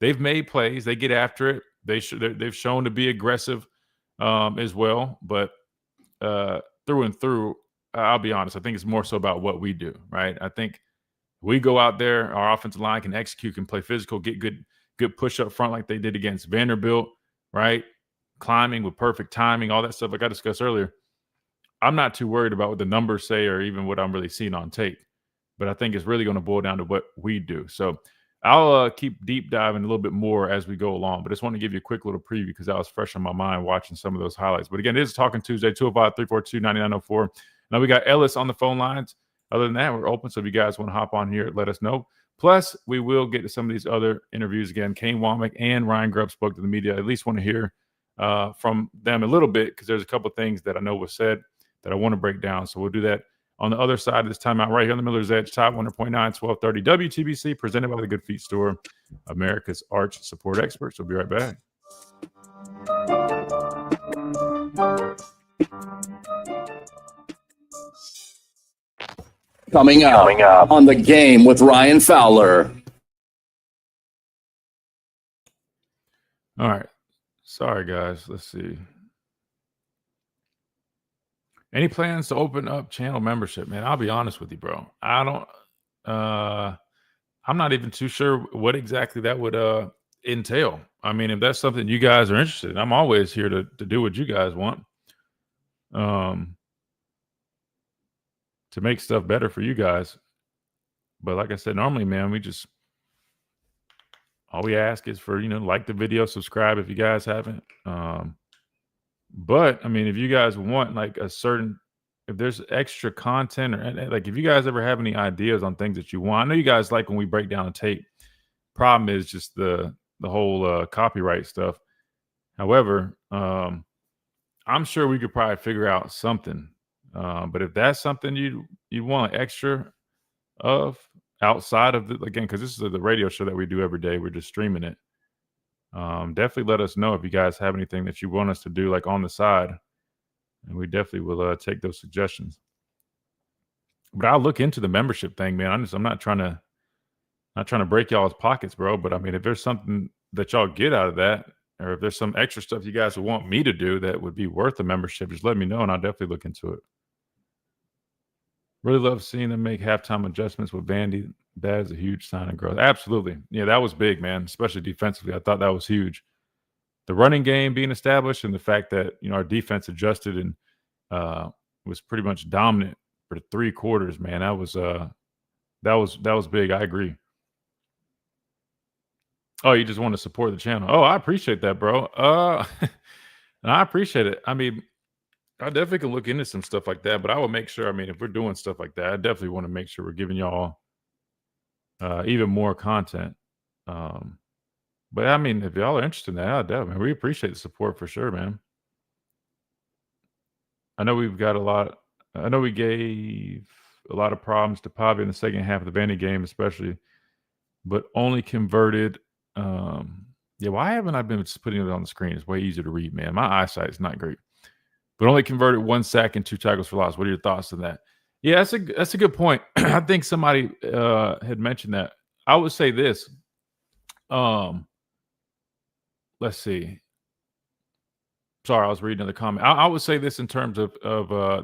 they've made plays. They get after it. They've shown to be aggressive as well. But through and through, I'll be honest, I think it's more so about what we do, right? I think we go out there, our offensive line can execute, can play physical, get good push up front like they did against Vanderbilt, right? Climbing with perfect timing, all that stuff like I discussed earlier. I'm not too worried about what the numbers say or even what I'm really seeing on tape. But I think it's really going to boil down to what we do. So I'll keep deep diving a little bit more as we go along. But I just want to give you a quick little preview because that was fresh on my mind watching some of those highlights. But again, it is Talking Tuesday, 205-342-9904. Now we got Ellis on the phone lines. Other than that, we're open. So if you guys want to hop on here, let us know. Plus, we will get to some of these other interviews again. Kane Womack and Ryan Grubb spoke to the media. I at least want to hear from them a little bit because there's a couple of things that I know was said that I want to break down. So we'll do that on the other side of this timeout right here on the Miller's Edge, Top 100.9, 1230 WTBC, presented by the Good Feet Store, America's arch support experts. We'll be right back. Coming up on The Game with Ryan Fowler. All right. Sorry, guys. Let's see. Any plans to open up channel membership, man? I'll be honest with you, bro. I'm not even too sure what exactly that would entail. I mean, if that's something you guys are interested in, I'm always here to do what you guys want. To make stuff better for you guys. But like I said, normally, man, all we ask is for, like the video, subscribe if you guys haven't. But I mean, if you guys want like if there's extra content or like if you guys ever have any ideas on things that you want, I know you guys like when we break down a tape. Problem is just the whole copyright stuff. However, I'm sure we could probably figure out something. But if that's something you want extra of outside of again, because this is the radio show that we do every day, we're just streaming it. Definitely let us know if you guys have anything that you want us to do like on the side, and we definitely will take those suggestions. But I'll look into the membership thing, man. I'm not trying to break y'all's pockets, bro. But I mean, if there's something that y'all get out of that, or if there's some extra stuff you guys would want me to do that would be worth a membership, just let me know and I'll definitely look into it. Really love seeing them make halftime adjustments with Vandy. That is a huge sign of growth. Absolutely. Yeah, that was big, man, especially defensively. I thought that was huge. The running game being established and the fact that, our defense adjusted and was pretty much dominant for 3 quarters, man. That was big. I agree. Oh, you just want to support the channel. Oh, I appreciate that, bro. And I appreciate it. I mean, I definitely can look into some stuff like that, but I will make sure, if we're doing stuff like that, I definitely want to make sure we're giving y'all even more content. But if y'all are interested in that, definitely, we appreciate the support for sure, man. I know we gave a lot of problems to Pavi in the second half of the Vandy game, especially, but only converted. Why haven't I been just putting it on the screen? It's way easier to read, man. My eyesight is not great. But only converted 1 sack and 2 tackles for loss. What are your thoughts on that? Yeah, that's a good point. I think somebody had mentioned that. I would say this. Let's see. Sorry, I was reading another comment. I would say this in terms of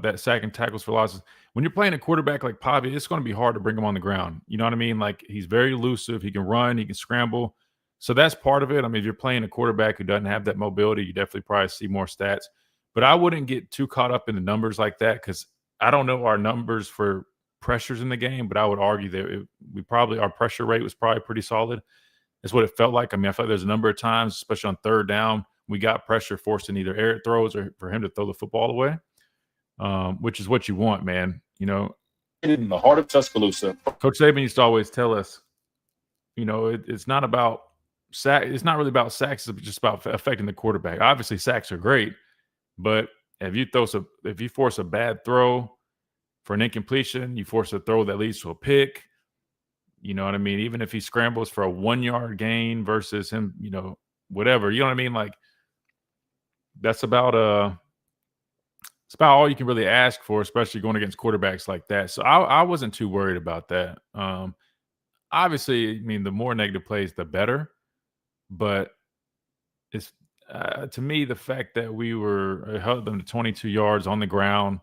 that sack and tackles for losses. When you're playing a quarterback like Pavi, it's going to be hard to bring him on the ground. You know what I mean? Like, he's very elusive. He can run. He can scramble. So that's part of it. If you're playing a quarterback who doesn't have that mobility, you definitely probably see more stats. But I wouldn't get too caught up in the numbers like that because I don't know our numbers for pressures in the game, but I would argue that our pressure rate was probably pretty solid. That's what it felt like. I feel like there's a number of times, especially on third down, we got pressure forcing either air throws or for him to throw the football away, which is what you want, man. in the heart of Tuscaloosa. Coach Saban used to always tell us, it's not about sack. It's not really about sacks. It's just about affecting the quarterback. Obviously, sacks are great, but if you force a bad throw for an incompletion, you force a throw that leads to a pick. You know what I mean? Even if he scrambles for a 1-yard gain versus him, whatever. You know what I mean? Like that's about it's about all you can really ask for, especially going against quarterbacks like that. So I wasn't too worried about that. Obviously, I mean, the more negative plays, the better. But it's to me, the fact that we held them to 22 yards on the ground.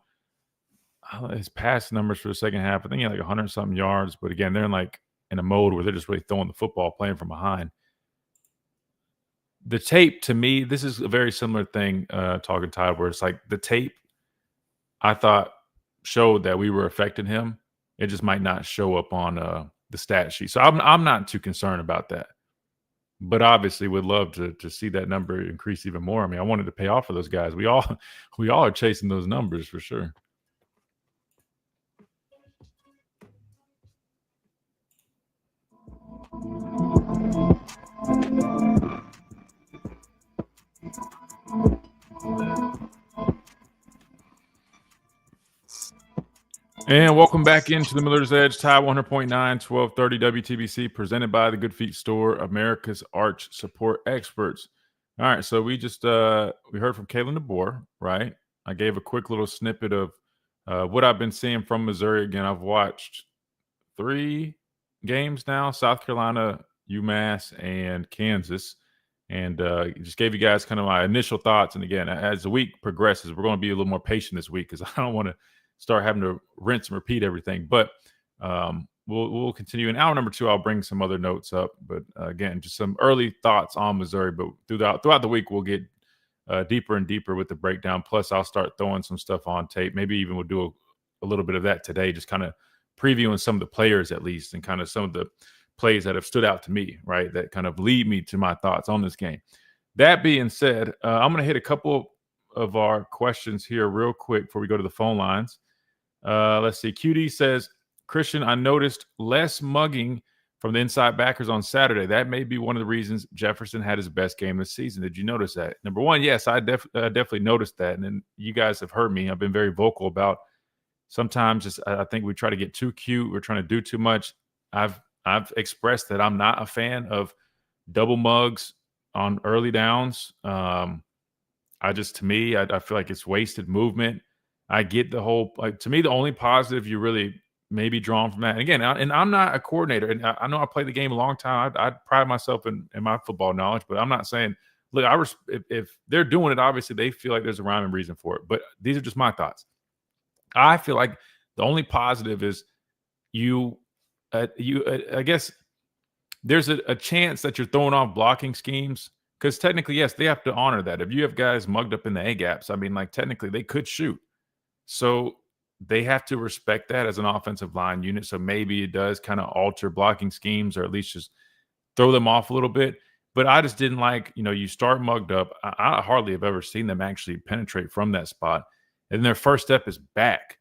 His pass numbers for the second half, I think he had like 100-something yards. But again, they're in a mode where they're just really throwing the football, playing from behind. The tape, to me, this is a very similar thing, talking Tide, where it's like the tape, I thought, showed that we were affecting him. It just might not show up on the stat sheet. So I'm not too concerned about that. But obviously would love to see that number increase even more. I mean, I wanted to pay off for those guys. We all are chasing those numbers for sure. And welcome back into the Miller's Edge, Tide 100.9, 1230 WTBC, presented by the Good Feet Store, America's Arch Support Experts. All right, so we just we heard from Kalen DeBoer, right? I gave a quick little snippet of what I've been seeing from Missouri. Again, I've watched 3 games now: South Carolina, UMass, and Kansas. And just gave you guys kind of my initial thoughts. And again, as the week progresses, we're going to be a little more patient this week because I don't want to start having to rinse and repeat everything. But we'll continue. In hour number 2, I'll bring some other notes up. But again, just some early thoughts on Missouri. But throughout the week, we'll get deeper and deeper with the breakdown. Plus, I'll start throwing some stuff on tape. Maybe even we'll do a little bit of that today, just kind of previewing some of the players at least, and kind of some of the plays that have stood out to me, right, that kind of lead me to my thoughts on this game. That being said, I'm going to hit a couple of our questions here real quick before we go to the phone lines. Let's see. QD says, Christian, I noticed less mugging from the inside backers on Saturday. That may be one of the reasons Jefferson had his best game this season. Did you notice that? Number one, yes, I definitely noticed that. And then you guys have heard me. I've been very vocal about sometimes I think we try to get too cute. We're trying to do too much. I've expressed that I'm not a fan of double mugs on early downs. To me, I feel like it's wasted movement. I get the whole, to me, the only positive you really maybe drawn from that. And again, I'm not a coordinator, and I know I played the game a long time. I pride myself in my football knowledge, but I'm not saying, look, if they're doing it, obviously they feel like there's a rhyme and reason for it. But these are just my thoughts. I feel like the only positive is I guess there's a chance that you're throwing off blocking schemes, because technically, yes, they have to honor that. If you have guys mugged up in the A gaps, I mean, like technically they could shoot. So they have to respect that as an offensive line unit. So maybe it does kind of alter blocking schemes, or at least just throw them off a little bit. But I just didn't like, you start mugged up. I hardly have ever seen them actually penetrate from that spot. And their first step is back.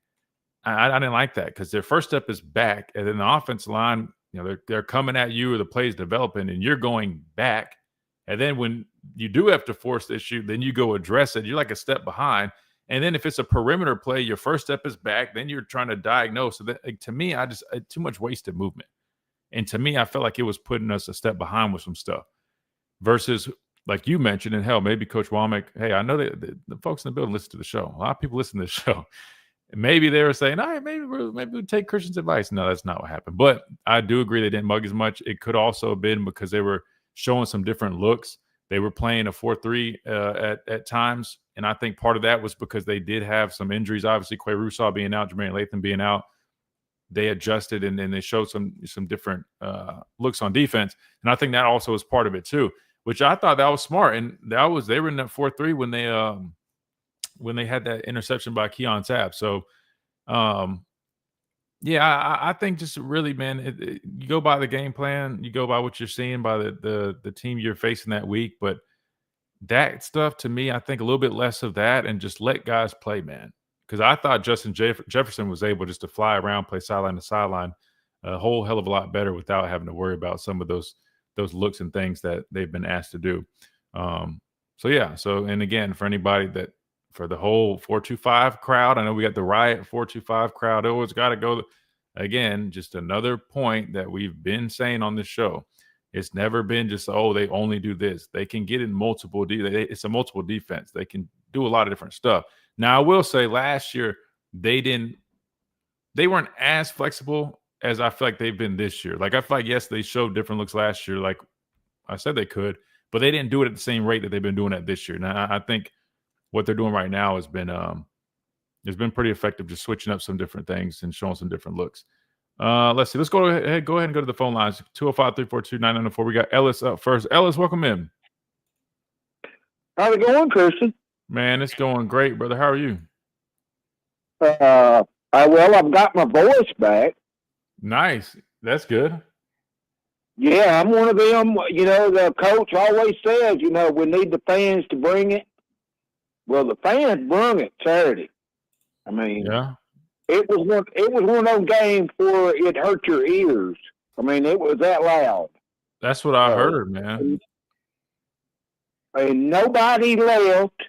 I didn't like that, because their first step is back. And then the offensive line, they're coming at you, or the play's developing, and you're going back. And then when you do have to force the issue, then you go address it. You're like a step behind. And then if it's a perimeter play, your first step is back. Then you're trying to diagnose. So that, to me, too much wasted movement. And to me, I felt like it was putting us a step behind with some stuff. Versus, like you mentioned, and hell, maybe Coach Womack, hey, I know that the folks in the building listen to the show. A lot of people listen to the show. And maybe they were saying, all right, maybe we'll take Christian's advice. No, that's not what happened. But I do agree they didn't mug as much. It could also have been because they were showing some different looks. They were playing a 4-3 at times. And I think part of that was because they did have some injuries. Obviously, Quay Russaw being out, Jermaine Latham being out. They adjusted, and then they showed some different looks on defense. And I think that also was part of it too, which I thought that was smart. And they were in that 4-3 when they had that interception by Keon Tabb. So, I think just really, man, you go by the game plan, you go by what you're seeing, by the team you're facing that week. But that stuff, to me, I think a little bit less of that, and just let guys play, man. because I thought Justin Jefferson was able just to fly around, play sideline to sideline a whole hell of a lot better without having to worry about some of those looks and things that they've been asked to do. And again, for anybody that, for the whole 425 crowd, I know we got the riot 425 crowd. Always got to go. Again, just another point that we've been saying on this show. It's never been just, they only do this. They can get in multiple. It's a multiple defense. They can do a lot of different stuff. Now, I will say last year, they weren't as flexible as I feel like they've been this year. Like, I feel like, yes, they showed different looks last year, like I said they could, but they didn't do it at the same rate that they've been doing it this year. Now, I think what they're doing right now has been pretty effective, just switching up some different things and showing some different looks. Let's see. Let's go ahead and go to the phone lines. 205-342-9904. We got Ellis up first. Ellis, welcome in. How's it going, Christian? Man, it's going great, brother. How are you? Well, I've got my voice back. Nice. That's good. Yeah, I'm one of them. The coach always says, we need the fans to bring it. Well, the fans brung it Saturday. I mean, yeah. It was one of those games where it hurt your ears. I mean, it was that loud. That's what I heard, man. And nobody left.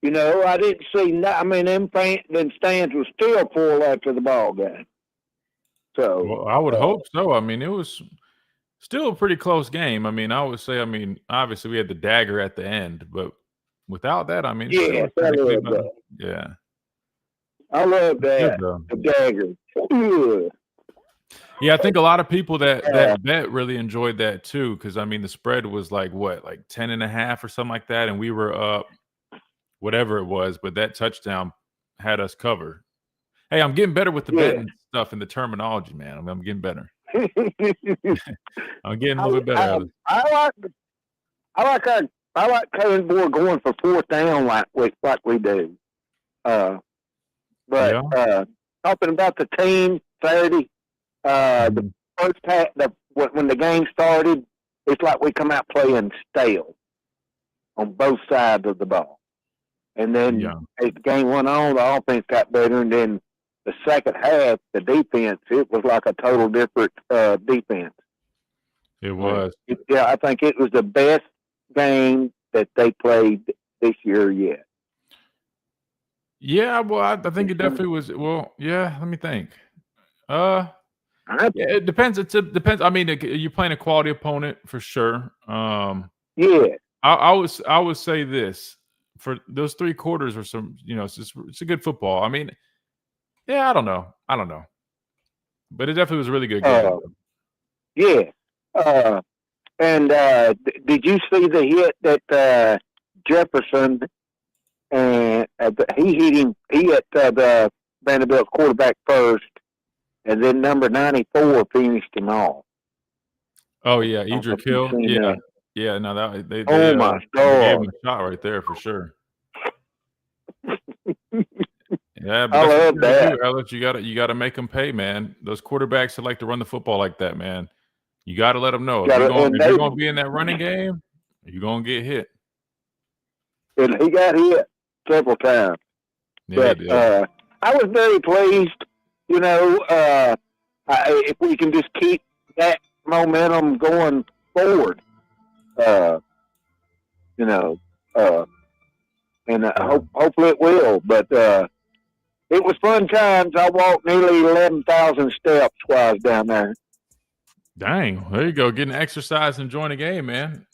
I didn't see. Them stands were still full after the ball game. So, well, I would hope so. I mean, it was still a pretty close game. I mean, I would say. I mean, obviously we had the dagger at the end, but without that, I mean, yeah, I love that. Yeah. I love that. The dagger. Yeah, I think a lot of people that bet really enjoyed that too, because I mean the spread was like 10.5 or something like that, and we were up whatever it was, but that touchdown had us covered. Hey, I'm getting better with the betting stuff and the terminology, man. I'm getting better. I'm getting a little bit better. I like Kevin Board going for fourth down like we do. Talking about the team Saturday, the first half, when the game started, it's like we come out playing stale on both sides of the ball. And then as the game went on, the offense got better. And then the second half, the defense, it was like a total different defense. It was. I think it was the best game that they played this year yet. Yeah, well, I think it definitely was. Well, yeah, let me think. Yeah, it depends. It depends. I mean, you're playing a quality opponent for sure. Yeah. I would say this, for those 3 quarters or some, it's a good football. I mean, yeah, I don't know, but it definitely was a really good game. Yeah. And did you see the hit that Jefferson? And he hit him. He hit the Vanderbilt quarterback first, and then number 94 finished him off. Oh yeah, Edric Hill. Yeah, yeah. No, that they my gave him God, a shot right there for sure. Yeah, but I love that. Alex, you got to make them pay, man. Those quarterbacks that like to run the football like that, man. You got to let them know if you're going to be in that running game, you're going to get hit. And he got hit several times. Yeah, but I was very pleased. If we can just keep that momentum going forward, hopefully it will. But it was fun times. I walked nearly 11,000 steps while I was down there. Dang, there you go, getting exercise and enjoying the game, man.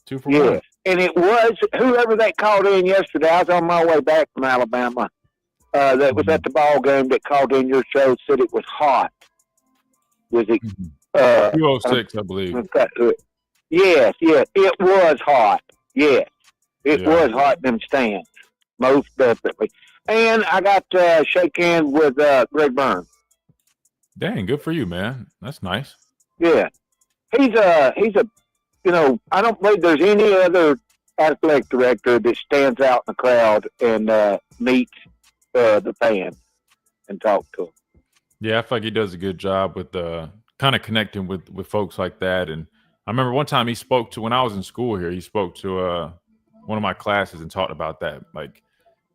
2 for 1. And it was whoever that called in yesterday. I was on my way back from Alabama. That was at the ball game that called in your show, said it was hot. Was it 206, I believe. Yes, it was hot. Yes, it was hot in them stands, most definitely. And I got to shake hands with Greg Burns. Dang, good for you, man. That's nice. Yeah, he's a. I don't believe there's any other athletic director that stands out in the crowd and meets the fans and talks to them. Yeah, I feel like he does a good job with kind of connecting with folks like that. And I remember one time he spoke to, when I was in school here, he spoke to one of my classes and talked about that. Like,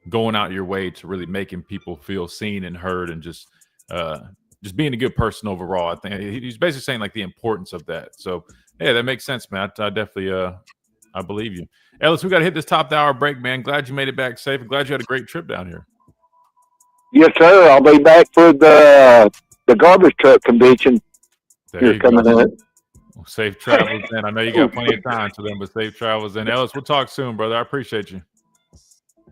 going out your way to really making people feel seen and heard, and just being a good person overall. I think he's basically saying like the importance of that. So yeah, that makes sense, man. I definitely I believe you. Ellis, we got to hit this top of the hour break, man. Glad you made it back safe. And glad you had a great trip down here. Yes, sir. I'll be back for the garbage truck convention. There you coming go. up. Well, safe travels, and I know you got plenty of time to them, but safe travels. And Ellis, we'll talk soon, brother. I appreciate you.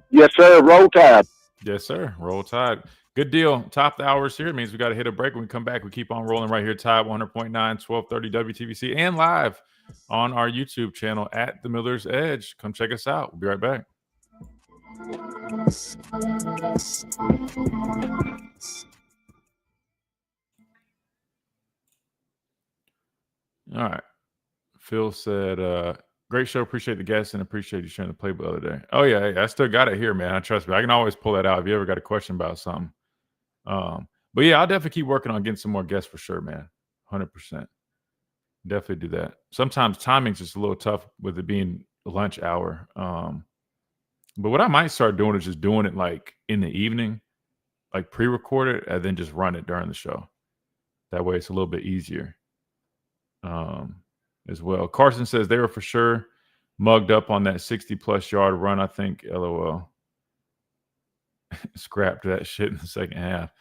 Yes, sir. Roll Tide. Yes, sir. Roll Tide. Good deal. Top of the hours here. It means we got to hit a break. When we come back, we keep on rolling right here. Tide 100.9, 1230 WTVC, and live on our YouTube channel at The Miller's Edge. Come check us out. We'll be right back. All right. Phil said, great show. Appreciate the guests and appreciate you sharing the playbook the other day. Oh, yeah. I still got it here, man. Trust me. I can always pull that out if you ever got a question about something. But yeah, I'll definitely keep working on getting some more guests for sure, man. 100%. Definitely do that. Sometimes timing's just a little tough with it being lunch hour. But what I might start doing is just doing it like in the evening, like pre-record it and then just run it during the show. That way it's a little bit easier as well. Carson says they were for sure mugged up on that 60-plus yard run, I think. LOL. Scrapped that shit in the second half.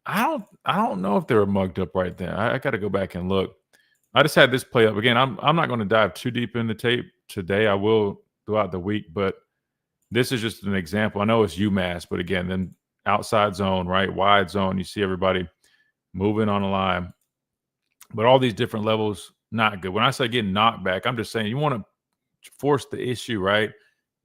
I don't know if they were mugged up right there. I got to go back and look. I just had this play up again. I'm not going to dive too deep in the tape today. I will throughout the week, but this is just an example. I know it's UMass, but again, then outside zone, right? Wide zone. You see everybody moving on the line, but all these different levels, not good. When I say getting knocked back, I'm just saying you want to force the issue, right?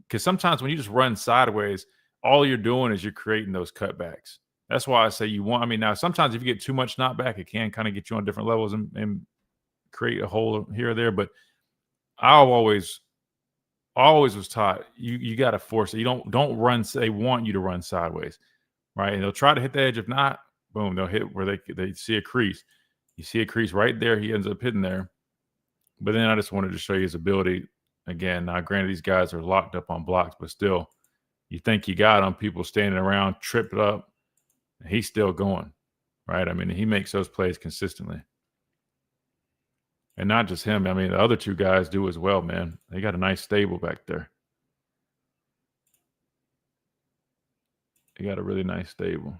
Because sometimes when you just run sideways, all you're doing is you're creating those cutbacks. That's why I say you want. I mean, now sometimes if you get too much knockback, it can kind of get you on different levels and create a hole here or there. But I always was taught you got to force it. You don't run. They want you to run sideways, right? And they'll try to hit the edge. If not, boom, they'll hit where they see a crease. You see a crease right there. He ends up hitting there. But then I just wanted to show you his ability again. Now, granted, these guys are locked up on blocks, but still, you think you got them. People standing around, tripped up. He's still going, right? I mean, he makes those plays consistently. And not just him. I mean, the other two guys do as well, man. They got a nice stable back there. They got a really nice stable.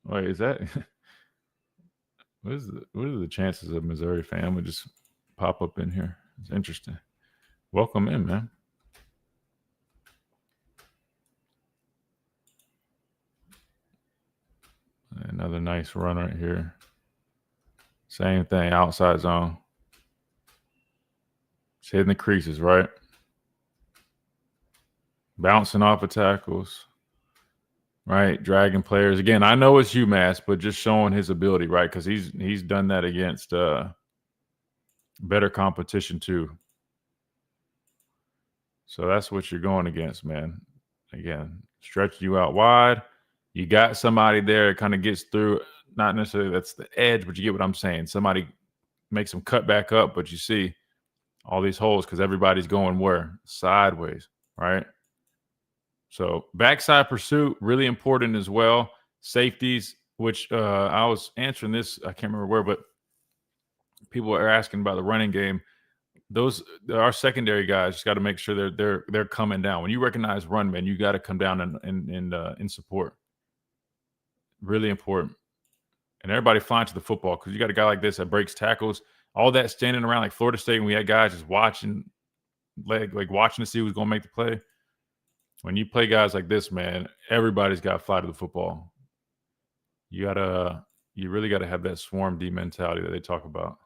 Wait, is that what are the chances of Missouri fan would just pop up in here? It's interesting. Welcome in, man. Another nice run right here. Same thing, outside zone. It's hitting the creases, right? Bouncing off of tackles. Right, dragging players. Again, I know it's UMass, but just showing his ability, right? Because he's done that against better competition too. So that's what you're going against, man. Again, stretching you out wide. You got somebody there that kind of gets through. Not necessarily that's the edge, but you get what I'm saying. Somebody makes them cut back up, but you see all these holes because everybody's going where? Sideways, right? So backside pursuit, really important as well. Safeties, which I was answering this, I can't remember where, but people are asking about the running game. Those our secondary guys just got to make sure they're coming down. When you recognize run men, you got to come down in support. Really important. And everybody flying to the football because you got a guy like this that breaks tackles. All that standing around like Florida State, and we had guys just watching, like watching to see who's going to make the play. When you play guys like this, man, everybody's got to fly to the football. You really got to have that swarm D mentality that they talk about.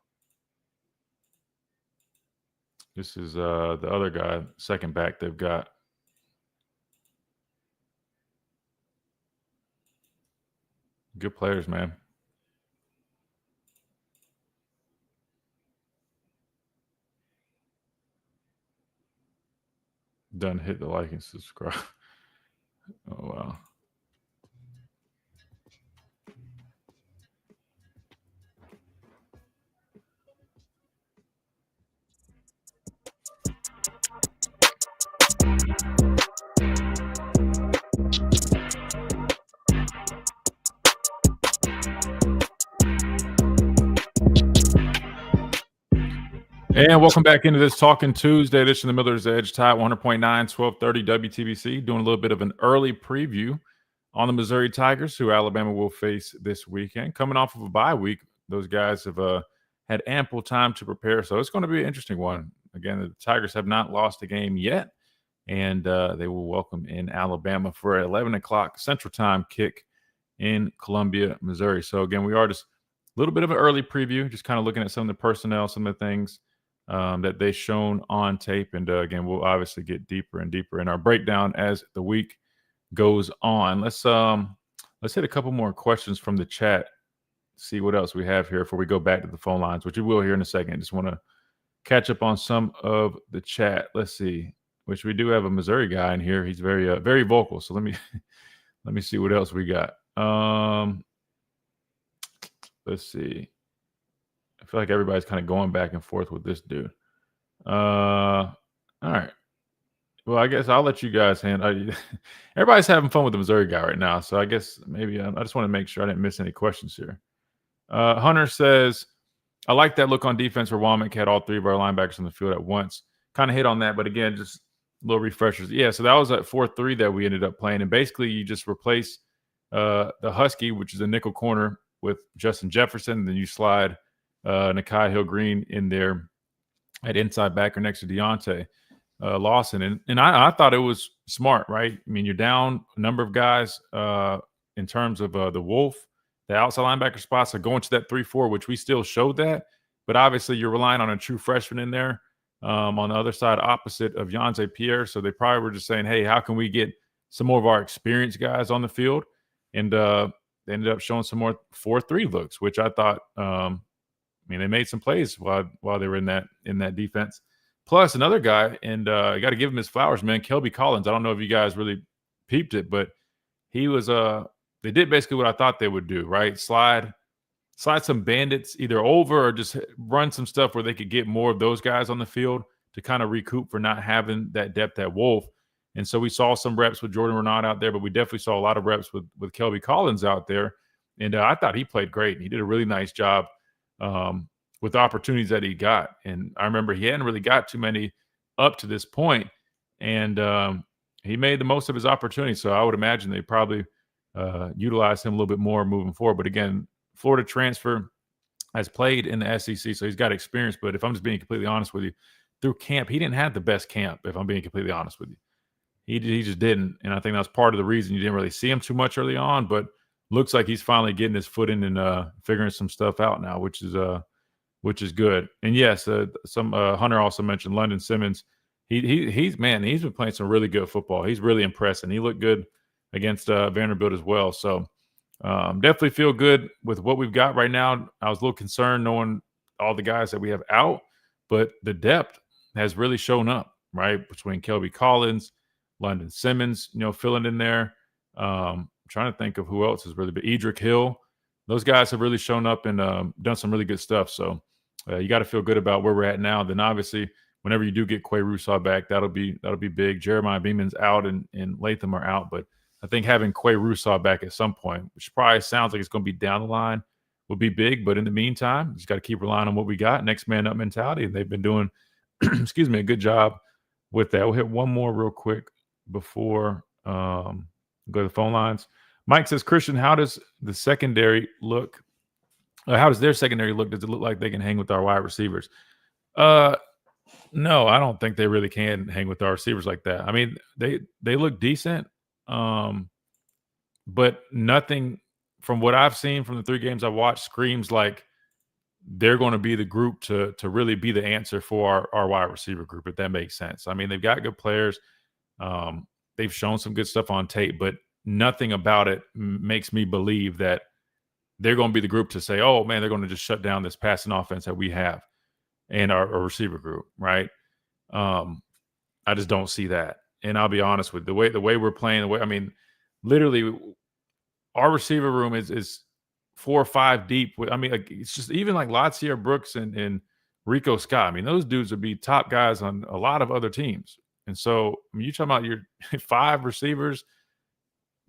This is the other guy, second back they've got. Good players, man. Done hit the like and subscribe. Oh, wow. And welcome back into this Talking Tuesday edition of the Miller's Edge, Tide 100.9, 1230 WTBC, doing a little bit of an early preview on the Missouri Tigers, who Alabama will face this weekend. Coming off of a bye week, those guys have had ample time to prepare, so it's going to be an interesting one. Again, the Tigers have not lost a game yet, and they will welcome in Alabama for an 11 o'clock Central Time kick in Columbia, Missouri. So, again, we are just a little bit of an early preview, just kind of looking at some of the personnel, some of the things that they've shown on tape. And again, we'll obviously get deeper and deeper in our breakdown as the week goes on. Let's hit a couple more questions from the chat, see what else we have here before we go back to the phone lines, which we will here in a second. Just want to catch up on some of the chat. Let's see, which we do have a Missouri guy in here. He's very very vocal. So let me see what else we got. Let's see. I feel like everybody's kind of going back and forth with this dude. All right. Well, I guess I'll let you guys handle. Everybody's having fun with the Missouri guy right now, so I guess maybe I just want to make sure I didn't miss any questions here. Hunter says, I like that look on defense where Womack had all three of our linebackers on the field at once. Kind of hit on that, but again, just little refreshers. Yeah, so that was at 4-3 that we ended up playing, and basically you just replace the Husky, which is a nickel corner, with Justin Jefferson, and then you slide Nakai Hill-Green in there at inside backer next to Deontay Lawson. And I thought it was smart, right? I mean, you're down a number of guys in terms of the Wolf. The outside linebacker spots are going to that 3-4, which we still showed that. But obviously, you're relying on a true freshman in there on the other side, opposite of Yonze Pierre. So they probably were just saying, hey, how can we get some more of our experienced guys on the field? And they ended up showing some more 4-3 looks, which I thought they made some plays while they were in that defense. Plus another guy, and you got to give him his flowers, man, Kelby Collins. I don't know if you guys really peeped it, but he was they did basically what I thought they would do, right? Slide some bandits either over or just run some stuff where they could get more of those guys on the field to kind of recoup for not having that depth at Wolf. And so we saw some reps with Jordan Renaud out there, but we definitely saw a lot of reps with Kelby Collins out there. And I thought he played great. He did a really nice job with the opportunities that he got. And I remember he hadn't really got too many up to this point, and he made the most of his opportunity. So I would imagine they probably utilize him a little bit more moving forward. But again, Florida transfer has played in the SEC, so he's got experience. But if I'm just being completely honest with you, through camp, he didn't have the best camp, if I'm being completely honest with you. He just didn't. And I think that's part of the reason you didn't really see him too much early on, but looks like he's finally getting his foot in and figuring some stuff out now, which is good. And yes, Hunter also mentioned London Simmons. He's been playing some really good football. He's really impressing. He looked good against Vanderbilt as well. So definitely feel good with what we've got right now. I was a little concerned knowing all the guys that we have out, but the depth has really shown up, right? Between Kelby Collins, London Simmons, filling in there. I'm trying to think of who else has really been. Edric Hill. Those guys have really shown up and done some really good stuff. So you got to feel good about where we're at now. Then obviously, whenever you do get Quay Russaw back, that'll be big. Jeremiah Beeman's out and Latham are out, but I think having Quay Russaw back at some point, which probably sounds like it's going to be down the line, will be big. But in the meantime, just got to keep relying on what we got. Next man up mentality, and they've been doing, a good job with that. We'll hit one more real quick before go to the phone lines. Mike says, Christian, how does the secondary look? How does their secondary look? Does it look like they can hang with our wide receivers? No, I don't think they really can hang with our receivers like that. I mean, they look decent, but nothing from what I've seen from the 3 games I've watched screams like they're going to be the group to really be the answer for our wide receiver group, if that makes sense. I mean, they've got good players. They've shown some good stuff on tape, but nothing about it makes me believe that they're going to be the group to say, oh, man, they're going to just shut down this passing offense that we have and our receiver group, right? I just don't see that. And I'll be honest with you, the way we're playing, literally our receiver room is 4 or 5 deep. It's just even like Latsier Brooks and Rico Scott. I mean, those dudes would be top guys on a lot of other teams. And so you're talking about your 5 receivers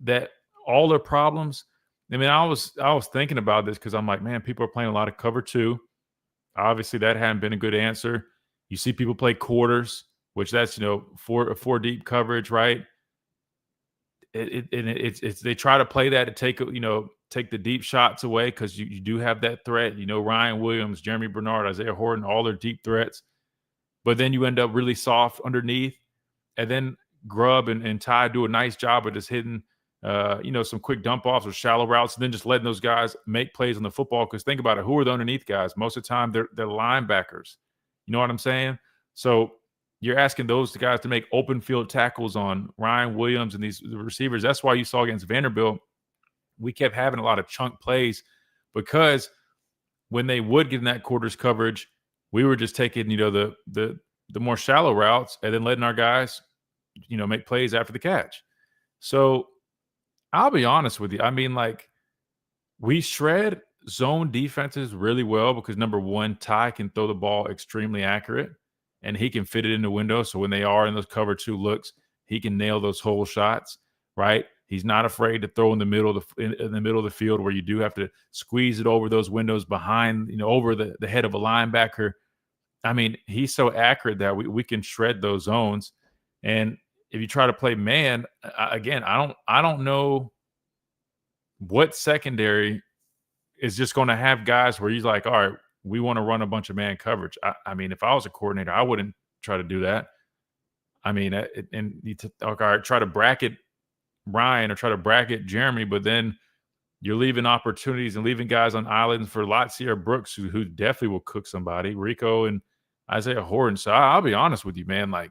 that all their problems. I mean, I was thinking about this because I'm like, man, people are playing a lot of cover 2. Obviously, that hadn't been a good answer. You see people play quarters, which that's, four deep coverage, right? It's they try to play that to take the deep shots away because you do have that threat. Ryan Williams, Jeremy Bernard, Isaiah Horton, all their deep threats. But then you end up really soft underneath. And then Grubb and Ty do a nice job of just hitting, some quick dump offs or shallow routes, and then just letting those guys make plays on the football. Because think about it, who are the underneath guys? Most of the time, they're linebackers. You know what I'm saying? So you're asking those guys to make open field tackles on Ryan Williams and these receivers. That's why you saw against Vanderbilt, we kept having a lot of chunk plays because when they would get in that quarters coverage, we were just taking, the more shallow routes and then letting our guys, make plays after the catch. So I'll be honest with you. I mean, we shred zone defenses really well because, number one, Ty can throw the ball extremely accurate and he can fit it in the window. So when they are in those cover 2 looks, he can nail those hole shots, right? He's not afraid to throw in the middle of the field where you do have to squeeze it over those windows behind, over the head of a linebacker. I mean, he's so accurate that we can shred those zones. And if you try to play man, again, I don't know what secondary is just going to have guys where he's like, all right, we want to run a bunch of man coverage. I mean, if I was a coordinator, I wouldn't try to do that. I mean, all right, try to bracket Ryan or try to bracket Jeremy, but then you're leaving opportunities and leaving guys on islands for Latsier Brooks, who definitely will cook somebody, Rico and Isaiah Horton. So I'll be honest with you, man. I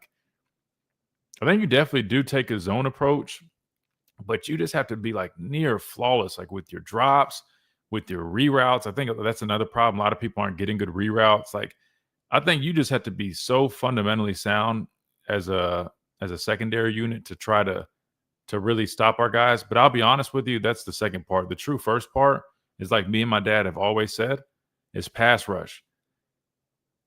think you definitely do take a zone approach, but you just have to be near flawless, with your drops, with your reroutes. I think that's another problem. A lot of people aren't getting good reroutes. I think you just have to be so fundamentally sound as a secondary unit to try to really stop our guys. But I'll be honest with you, that's the second part. The true first part is, like me and my dad have always said, is pass rush.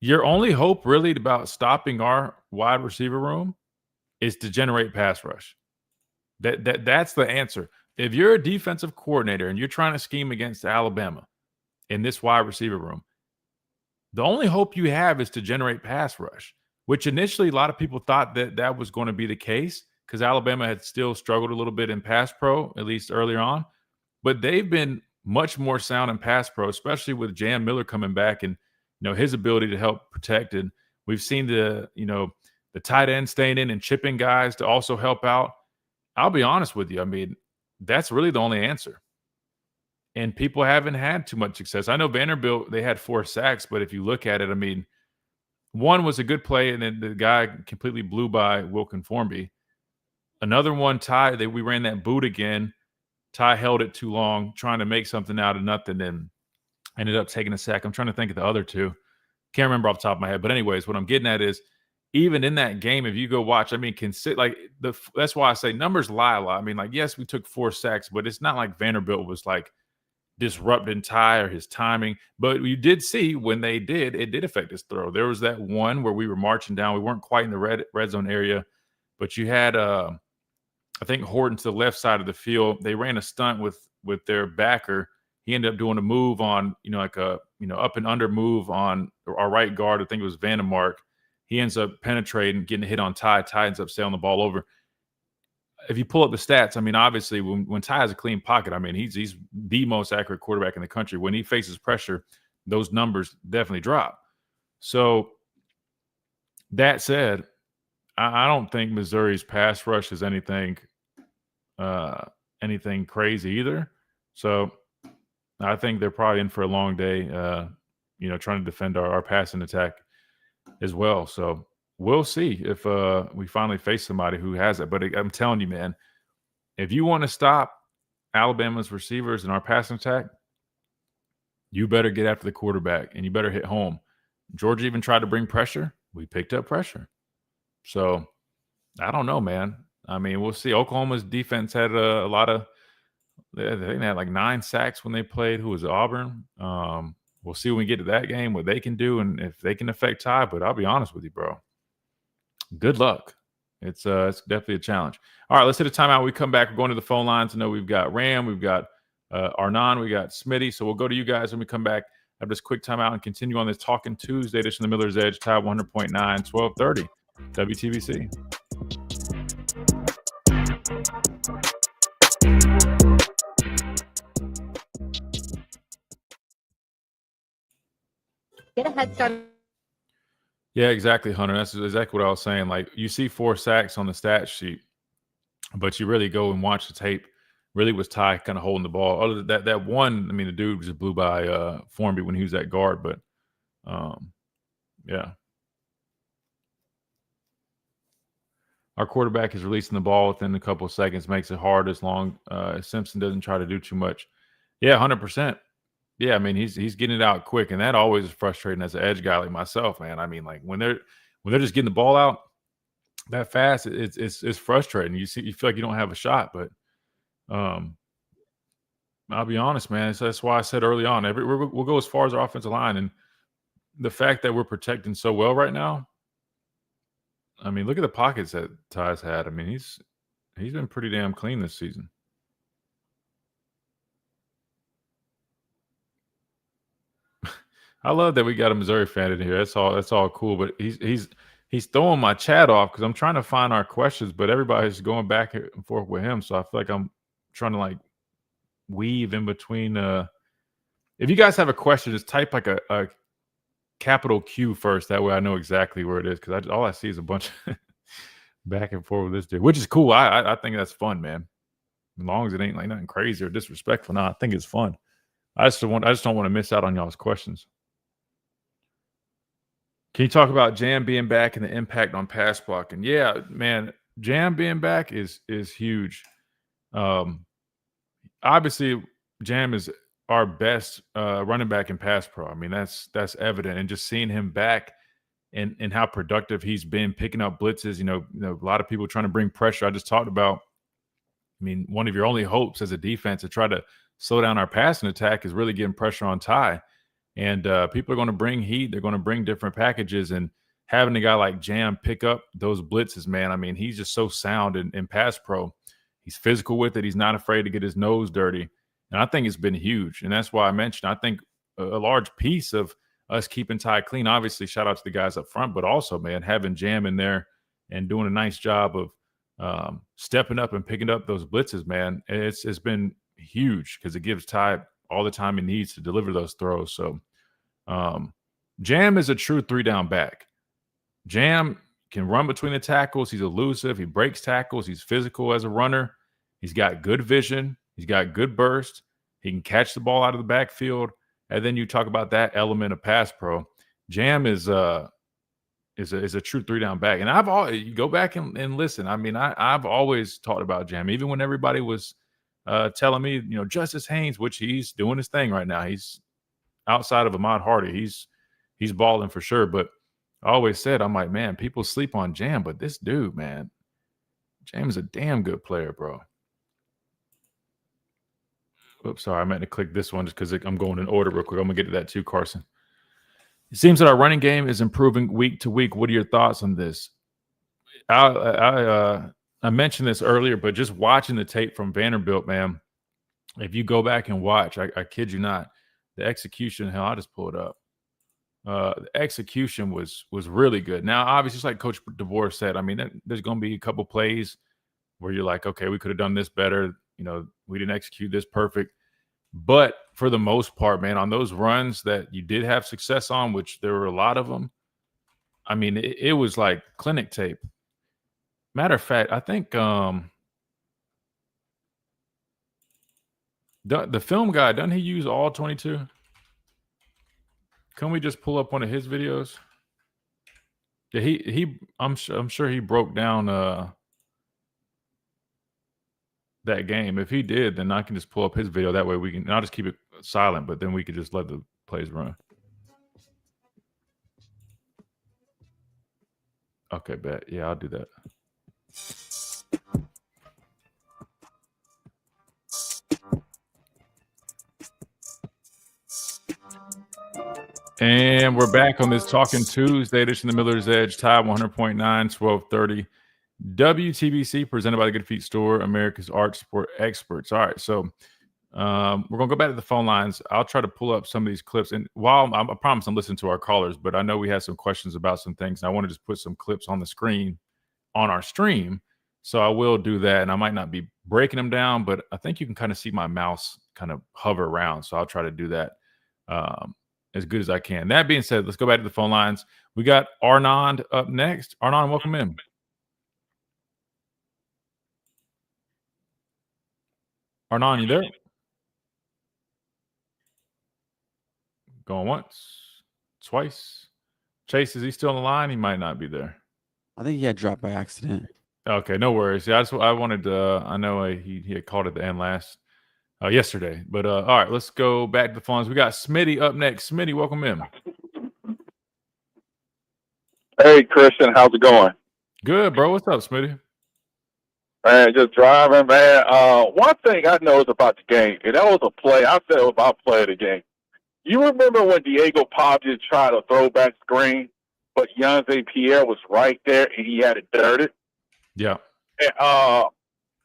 Your only hope really about stopping our wide receiver room is to generate pass rush. That's the answer. If you're a defensive coordinator and you're trying to scheme against Alabama in this wide receiver room, the only hope you have is to generate pass rush, which initially a lot of people thought that was going to be the case because Alabama had still struggled a little bit in pass pro, at least earlier on. But they've been much more sound in pass pro, especially with Jan Miller coming back and his ability to help protect. And we've seen the tight end staying in and chipping guys to also help out. I'll be honest with you. I mean, that's really the only answer. And people haven't had too much success. I know Vanderbilt, they had 4 sacks, but if you look at it, I mean, one was a good play, and then the guy completely blew by Wilkin Formby. Another one, Ty, we ran that boot again. Ty held it too long, trying to make something out of nothing, and ended up taking a sack. I'm trying to think of the other 2. Can't remember off the top of my head. But anyways, what I'm getting at is, even in that game, if you go watch, I mean, that's why I say numbers lie a lot. I mean, yes, we took 4 sacks, but it's not like Vanderbilt was disrupting Ty or his timing. But you did see when it did affect his throw. There was that one where we were marching down. We weren't quite in the red zone area, but you had, I think, Horton to the left side of the field. They ran a stunt with their backer. He ended up doing a move on, up and under move on our right guard. I think it was Vandemark. He ends up penetrating, getting a hit on Ty. Ty ends up sailing the ball over. If you pull up the stats, I mean, obviously, when Ty has a clean pocket, I mean, he's the most accurate quarterback in the country. When he faces pressure, those numbers definitely drop. So that said, I don't think Missouri's pass rush is anything crazy either. So I think they're probably in for a long day, trying to defend our passing attack as well. So we'll see if we finally face somebody who has it. But I'm telling you, man, if you want to stop Alabama's receivers in our passing attack, you better get after the quarterback and you better hit home. Georgia even tried to bring pressure. We picked up pressure. So I don't know, man. I mean, we'll see. Oklahoma's defense had a lot of – they had 9 sacks when they played. Who was it? Auburn? We'll see when we get to that game what they can do and if they can affect Ty. But I'll be honest with you, bro. Good luck. It's definitely a challenge. All right, let's hit a timeout. We come back. We're going to the phone lines. I know we've got Ram, we've got Arnon, we got Smitty. So we'll go to you guys when we come back. Have this quick timeout and continue on this Talking Tuesday edition of the Miller's Edge, Tide 100.9, 1230, WTBC. Get a head start. Yeah, exactly, Hunter. That's exactly what I was saying. Like, you see 4 sacks on the stat sheet, but you really go and watch the tape. Really was Ty kind of holding the ball. Other than that one, I mean, the dude just blew by Formby when he was at guard, but yeah. Our quarterback is releasing the ball within a couple of seconds, makes it hard as long as Simpson doesn't try to do too much. Yeah, 100%. Yeah, I mean, he's getting it out quick, and that always is frustrating as an edge guy like myself, man. I mean, like when they're just getting the ball out that fast, it's frustrating. You feel like you don't have a shot, but I'll be honest, man. That's why I said early on, we'll go as far as our offensive line, and the fact that we're protecting so well right now. I mean, look at the pockets that Ty's had. I mean, he's been pretty damn clean this season. I love that we got a Missouri fan in here. That's all cool. But he's throwing my chat off because I'm trying to find our questions, but everybody's going back and forth with him. So I feel like I'm trying to like weave in between. If you guys have a question, just type like a capital Q first. That way I know exactly where it is, because all I see is a bunch of back and forth with this dude, which is cool. I think that's fun, man. As long as it ain't like nothing crazy or disrespectful. No, I think it's fun. I just don't want to miss out on y'all's questions. Can you talk about Jam being back and the impact on pass blocking? Yeah, man, Jam being back is huge. Obviously, Jam is our best running back in pass pro. I mean, that's evident, and just seeing him back and how productive he's been picking up blitzes. You know, a lot of people trying to bring pressure. I just talked about. I mean, one of your only hopes as a defense to try to slow down our passing attack is really getting pressure on Ty. And people are going to bring heat. They're going to bring different packages. And having a guy like Jam pick up those blitzes, man, I mean, he's just so sound in pass pro. He's physical with it. He's not afraid to get his nose dirty. And I think it's been huge. And that's why I mentioned, I think a large piece of us keeping Ty clean, obviously, shout out to the guys up front, but also, man, having Jam in there and doing a nice job of stepping up and picking up those blitzes, man. It's been huge because it gives Ty all the time he needs to deliver those throws. So Jam is a true 3-down back. Jam can run between the tackles. He's elusive. He breaks tackles. He's physical as a runner. He's got good vision. He's got good burst. He can catch the ball out of the backfield. And then you talk about that element of pass pro. Jam is a true 3-down back. And you go back and listen. I mean, I've always talked about Jam, even when everybody was telling me, you know, Justice Haynes, which he's doing his thing right now. He's outside of Ahmad Hardy. He's balling for sure. But I always said, I'm like, man, people sleep on Jam, but this dude, man, Jam is a damn good player, bro. Oops, sorry, I meant to click this one just because I'm going in order real quick. I'm going to get to that too, Carson. It seems that our running game is improving week to week. What are your thoughts on this? I mentioned this earlier, but just watching the tape from Vanderbilt, man, if you go back and watch, I kid you not, the execution, hell, I'll just pull it up. The execution was really good. Now, obviously, just like Coach DeVore said, I mean, there's going to be a couple plays where you're like, okay, we could have done this better. You know, we didn't execute this perfect. But for the most part, man, on those runs that you did have success on, which there were a lot of them, I mean, it was like clinic tape. Matter of fact, I think the film guy, doesn't he use all 22? Can we just pull up one of his videos? Yeah, I'm sure he broke down that game. If he did, then I can just pull up his video. That way we can. I'll just keep it silent, but then we could just let the plays run. Okay, bet. Yeah, I'll do that. And we're back on this Talking Tuesday edition of the Miller's Edge, Tide 100.9, 1230. WTBC, presented by the Good Feet Store, America's Art Sport Experts. All right, so We're gonna go back to the phone lines. I'll try to pull up some of these clips, and while I promise I'm listening to our callers, but I know we had some questions about some things. And I want to just put some clips on the screen on our stream, so I will do that. And I might not be breaking them down, but I think you can kind of see my mouse kind of hover around, so I'll try to do that as good as I can. That being said, let's go back to the phone lines. We got Arnond up next. Arnond, welcome in. Arnond, you there? Going once, twice. Chase, is he still on the line? He might not be there. I think he had dropped by accident. Okay, no worries. Yeah, I wanted to. I know he had called at the end yesterday, but all right, let's go back to the phones. We got Smitty up next. Smitty, welcome in. Hey, Christian, how's it going? Good, bro. What's up, Smitty? Man, just driving, man. One thing I noticed about the game, and that was a play. I said it was my play of the game. You remember when Diego Pavia tried a throwback screen, but Yonze Pierre was right there and he had it dirted? Yeah.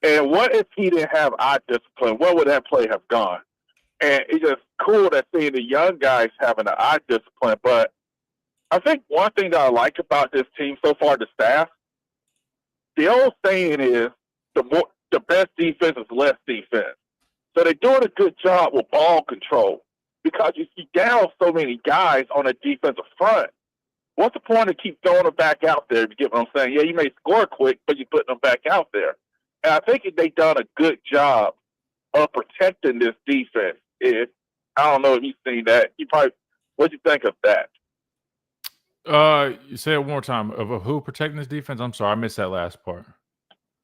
And what if he didn't have eye discipline? Where would that play have gone? And it's just cool that seeing the young guys having the eye discipline. But I think one thing that I like about this team so far, the staff, the old saying is the best defense is less defense. So they're doing a good job with ball control because you see down so many guys on the defensive front. What's the point of keep throwing them back out there? If you get what I'm saying? Yeah, you may score quick, but you're putting them back out there. And I think they've done a good job of protecting this defense. I don't know if you've seen that. What do you think of that? You say it one more time. Of who protecting this defense? I'm sorry, I missed that last part.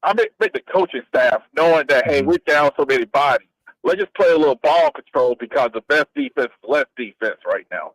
I mean, the coaching staff knowing that, hey, we're down so many bodies. Let's just play a little ball control because the best defense is less defense right now.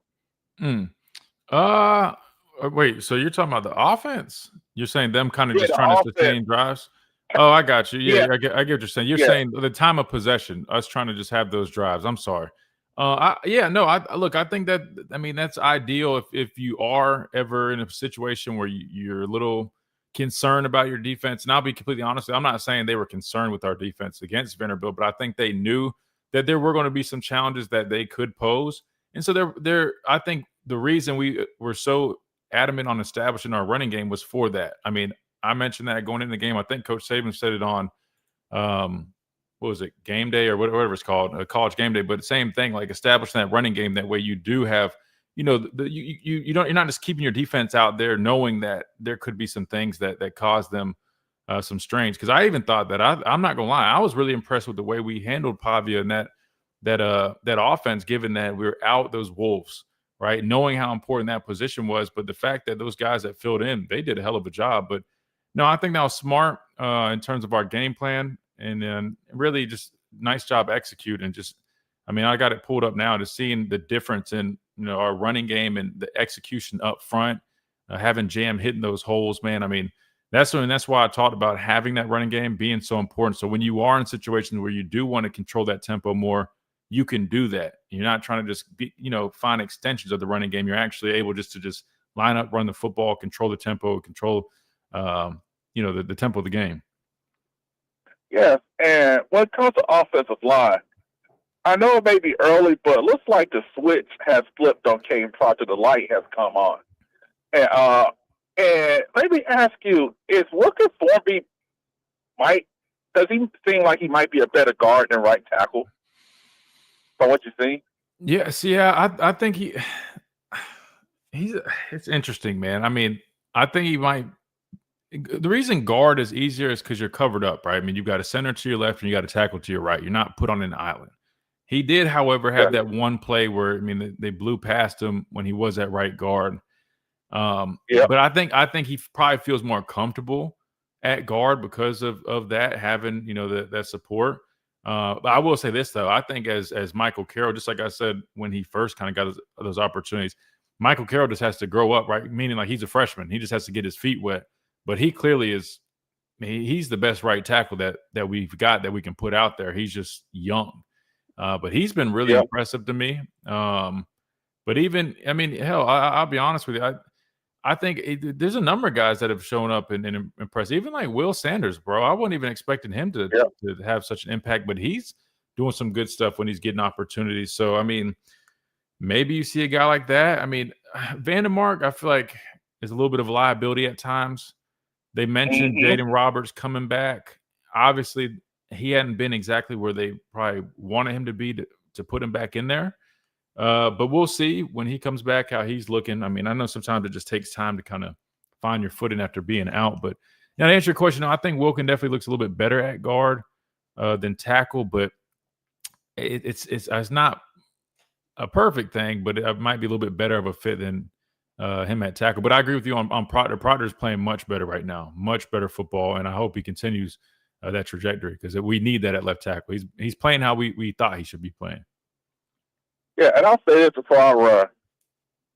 Wait, so you're talking about the offense? You're saying them kind of just trying to sustain drives? Oh, I got you. Yeah, I get what you're saying. You're saying the time of possession, us trying to just have those drives. I'm sorry. Look, I think that's ideal if you are ever in a situation where you're a little concerned about your defense. And I'll be completely honest, I'm not saying they were concerned with our defense against Vanderbilt, but I think they knew that there were going to be some challenges that they could pose. And so I think the reason we were so adamant on establishing our running game was for that. I mean, I mentioned that going into the game. I think Coach Saban said it on what was it, game day or whatever it's called, college game day. But same thing, like establishing that running game. That way, you do have, you're not just keeping your defense out there, knowing that there could be some things that cause them some strains. Because I even thought that I'm not gonna lie, I was really impressed with the way we handled Pavia and that offense, given that we were out those Wolves, right? Knowing how important that position was, but the fact that those guys that filled in, they did a hell of a job. But no, I think that was smart in terms of our game plan, and then really just nice job executing. I got it pulled up now, to seeing the difference in our running game and the execution up front, having Jam hitting those holes, man. I mean, that's why I talked about having that running game being so important. So when you are in situations where you do want to control that tempo more, you can do that. You're not trying to just find extensions of the running game. You're actually able to line up, run the football, control the tempo, control the tempo of the game. Yes, and when it comes to offensive line, I know it may be early, but it looks like the switch has flipped on Kane Proctor. The light has come on. And let me ask you, is Wilkin Thornby does he seem like he might be a better guard than right tackle from what you see? Yes, I think it's interesting, man. I mean, I think he might. The reason guard is easier is because you're covered up, right? I mean, you've got a center to your left and you got a tackle to your right. You're not put on an island. He did, however, have that one play where, they blew past him when he was at right guard. But I think he probably feels more comfortable at guard because of that, having, that support. But I will say this, though. I think as Michael Carroll, just like I said, when he first kind of got those opportunities, Michael Carroll just has to grow up, right? Meaning, like, he's a freshman. He just has to get his feet wet. But he clearly is – he's the best right tackle that we've got that we can put out there. He's just young. But he's been really impressive to me. But even – hell, I'll be honest with you. I think there's a number of guys that have shown up and impressed. Even like Will Sanders, bro. I wasn't even expecting him to have such an impact. But he's doing some good stuff when he's getting opportunities. So, I mean, maybe you see a guy like that. I mean, Vandermark, I feel like is a little bit of a liability at times. They mentioned Jaden Roberts coming back. Obviously, he hadn't been exactly where they probably wanted him to be to put him back in there. But we'll see when he comes back how he's looking. I mean, I know sometimes it just takes time to kind of find your footing after being out. But now to answer your question, I think Wilkin definitely looks a little bit better at guard than tackle, but it's not a perfect thing, but it might be a little bit better of a fit than him at tackle. But I agree with you on Proctor. Proctor's playing much better right now, much better football, and I hope he continues that trajectory because we need that at left tackle. He's playing how we thought he should be playing. Yeah, and I'll say this before I run.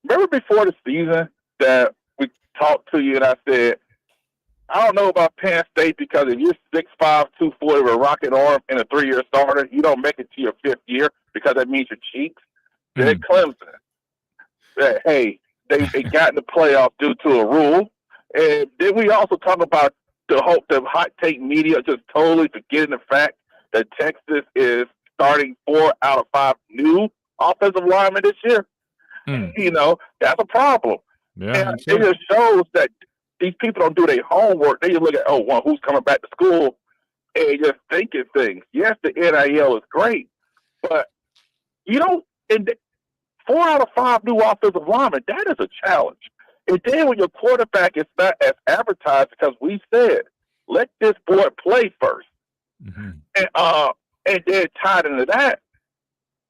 Remember before the season that we talked to you and I said, I don't know about Penn State because if you're 6'5", 240 with a rocket arm and a 3-year starter, you don't make it to your 5th year because that means you're cheeks. They're Clemson. That, hey, they got in the playoff due to a rule. And then we also talk about the hot take media just totally forgetting the fact that Texas is starting 4 out of 5 new offensive linemen this year. You know, that's a problem. Yeah, and it just shows that these people don't do their homework. They just look at, who's coming back to school and just thinking things. Yes, the NIL is great, but you don't. And 4 out of 5 new offensive linemen, that is a challenge. And then when your quarterback is not as advertised, because we said, let this boy play first. And then tied into that,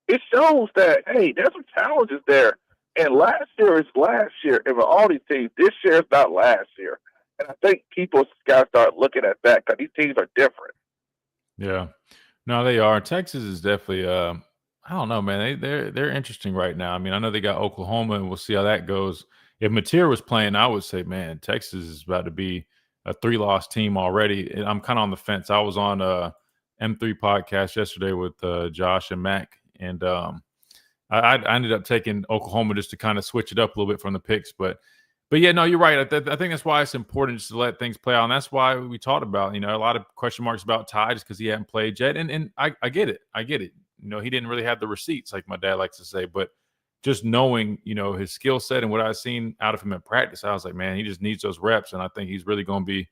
it shows that, hey, there's some challenges there. And last year is last year. And with all these teams, this year is not last year. And I think people got to start looking at that because these teams are different. Yeah. No, they are. Texas is definitely I don't know, man. They're interesting right now. I mean, I know they got Oklahoma, and we'll see how that goes. If Mateer was playing, I would say, man, Texas is about to be a 3-loss team already. And I'm kind of on the fence. I was on M3 podcast yesterday with Josh and Mac, and I ended up taking Oklahoma just to kind of switch it up a little bit from the picks. But yeah, no, you're right. I think that's why it's important just to let things play out. And that's why we talked about, a lot of question marks about Ty just because he hadn't played yet. And I get it. I get it. He didn't really have the receipts, like my dad likes to say. But just knowing, his skill set and what I've seen out of him in practice, I was like, man, he just needs those reps. And I think he's really going to be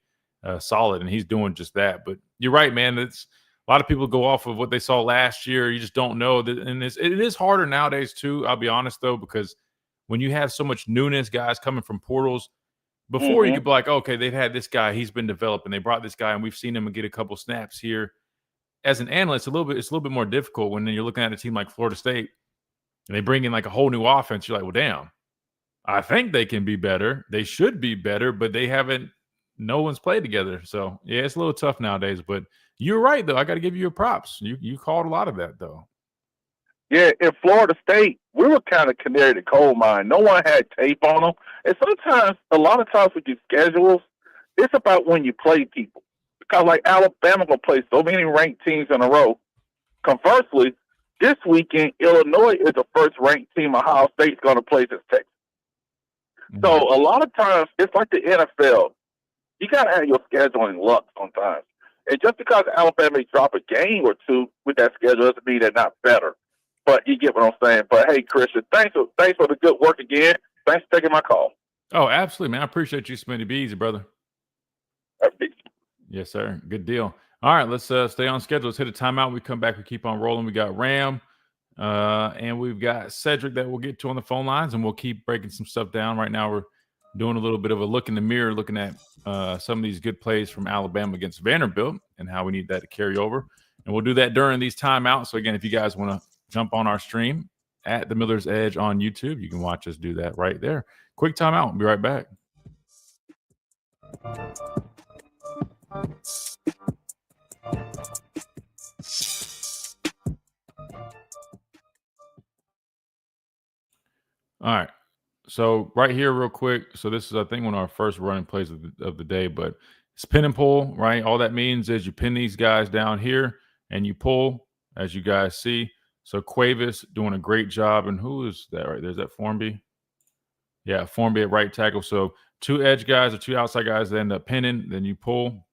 solid. And he's doing just that. But you're right, man. It's a lot of people go off of what they saw last year. You just don't know. And it is harder nowadays, too. I'll be honest, though, because when you have so much newness, guys coming from portals, before you could be like, okay, they've had this guy, he's been developed, and they brought this guy, and we've seen him get a couple snaps here. As an analyst, it's a little bit more difficult when you're looking at a team like Florida State, and they bring in like a whole new offense. You're like, well, damn, I think they can be better. They should be better, but they haven't. No one's played together, so yeah, it's a little tough nowadays. But you're right, though. I got to give you your props. You called a lot of that, though. Yeah, in Florida State, we were kind of canary to coal mine. No one had tape on them. And sometimes, a lot of times with these schedules, it's about when you play people. Because like Alabama will play so many ranked teams in a row. Conversely, this weekend, Illinois is the first ranked team Ohio State's going to play this Texas. So a lot of times, it's like the NFL. You got to have your scheduling luck sometimes. And just because Alabama drop a game or two with that schedule doesn't mean they're not better. But you get what I'm saying. But, hey, Christian, thanks for the good work again. Thanks for taking my call. Oh, absolutely, man. I appreciate you, Smitty. Be easy, brother. Yes, sir. Good deal. All right, let's stay on schedule. Let's hit a timeout. We come back. We keep on rolling. We got Ram, and we've got Cedric that we'll get to on the phone lines, and we'll keep breaking some stuff down. Right now we're doing a little bit of a look in the mirror, looking at some of these good plays from Alabama against Vanderbilt and how we need that to carry over. And we'll do that during these timeouts. So, again, if you guys want to jump on our stream at the Miller's Edge on YouTube, you can watch us do that right there. Quick timeout. We'll be right back. All right. So right here real quick. So this is, I think, one of our first running plays of the day, but it's pin and pull, right? All that means is you pin these guys down here and you pull, as you guys see. So Cuevas doing a great job. And who is that right there? Is that Formby? Yeah, Formby at right tackle. So 2 edge guys or 2 outside guys that end up pinning, then you pull.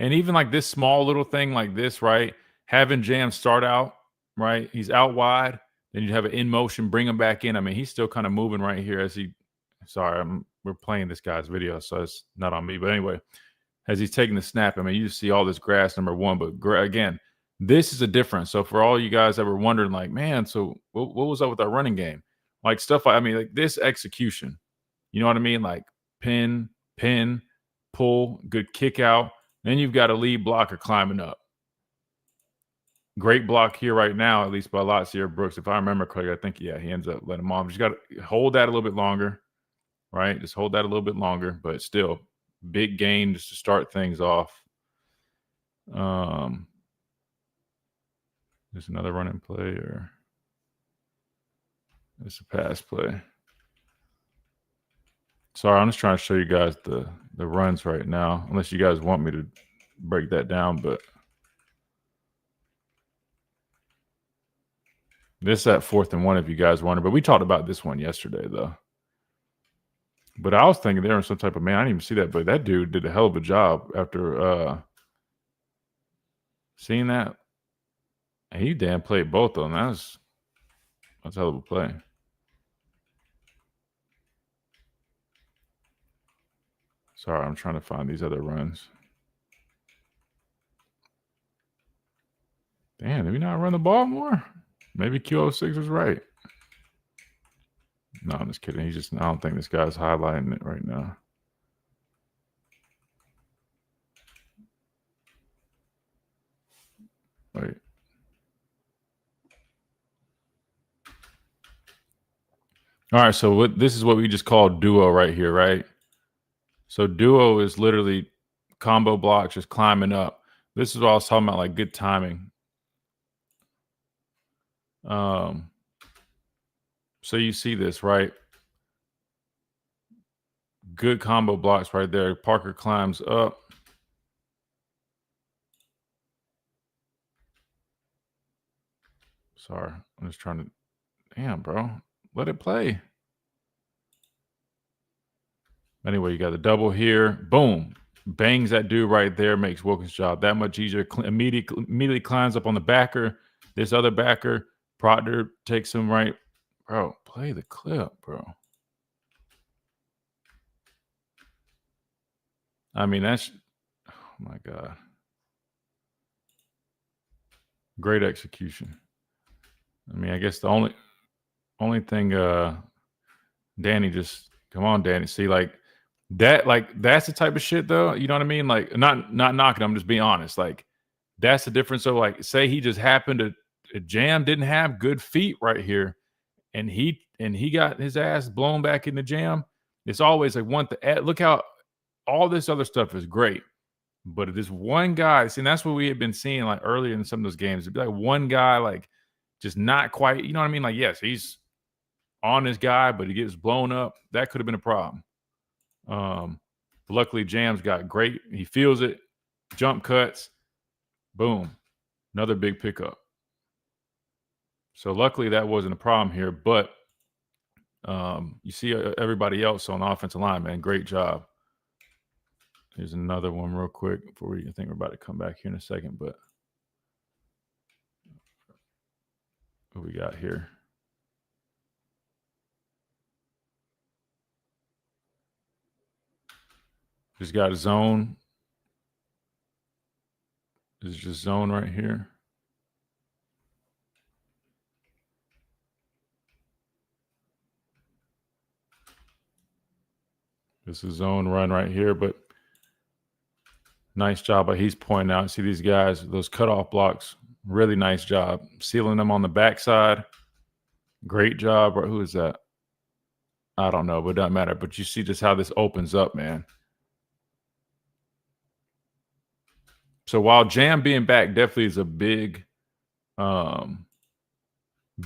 And even like this small little thing like this, right? Having Jam start out, right? He's out wide. Then you have it in motion, bring him back in. I mean, he's still kind of moving right here as he – sorry, we're playing this guy's video, so it's not on me. But anyway, as he's taking the snap, I mean, you see all this grass, number one. But again, this is a difference. So for all you guys that were wondering, like, man, so what was up with our running game? Like stuff like – I mean, like this execution. You know what I mean? Like pin, pull, good kick out. Then you've got a lead blocker climbing up. Great block here right now, at least by Latsier Brooks. If I remember correctly, I think, yeah, he ends up letting him off. Just got to hold that a little bit longer, right? Just hold that a little bit longer, but still big gain just to start things off. There's another running play or it's a pass play. Sorry, I'm just trying to show you guys the runs right now, unless you guys want me to break that down, but this is at 4th and 1 if you guys wonder. But we talked about this one yesterday, though. But I was thinking there was some type of, man, I didn't even see that, but that dude did a hell of a job after seeing that. And he damn played both of them. That's a hell of a play. Sorry, I'm trying to find these other runs. Damn, did we not run the ball more? Maybe Q06 was right. No, I'm just kidding. I don't think this guy's highlighting it right now. Wait. All right, so this is what we just call duo right here, right? So duo is literally combo blocks just climbing up. This is what I was talking about, like good timing. So you see this, right? Good combo blocks right there. Parker climbs up. Sorry, I'm just trying to. Damn, bro. Let it play. Anyway, you got the double here. Boom. Bangs that dude right there. Makes Wilkins' job that much easier. Immediately climbs up on the backer. This other backer. Proctor takes him right. Bro, play the clip, bro. I mean, that's, oh my God. Great execution. I mean, I guess the only thing, Danny just, come on, Danny. See, like that's the type of shit though. You know what I mean? Like not knocking, I'm just being honest. Like that's the difference. So like say he just happened to Jam didn't have good feet right here. And he got his ass blown back in the Jam. It's always like look how all this other stuff is great. But this one guy, see, and that's what we had been seeing like earlier in some of those games. It'd be like one guy, like just not quite, you know what I mean? Like, yes, he's on this guy, but he gets blown up. That could have been a problem. Luckily, Jam's got great. He feels it. Jump cuts. Boom. Another big pickup. So luckily that wasn't a problem here, but you see everybody else on the offensive line, man. Great job. Here's another one real quick before I think we're about to come back here in a second, but what we got here? Just got a zone. This is just zone right here. This is zone run right here, but nice job. But he's pointing out, see these guys, those cutoff blocks, really nice job. Sealing them on the backside. Great job. Who is that? I don't know, but it doesn't matter. But you see just how this opens up, man. So while Jam being back definitely is a big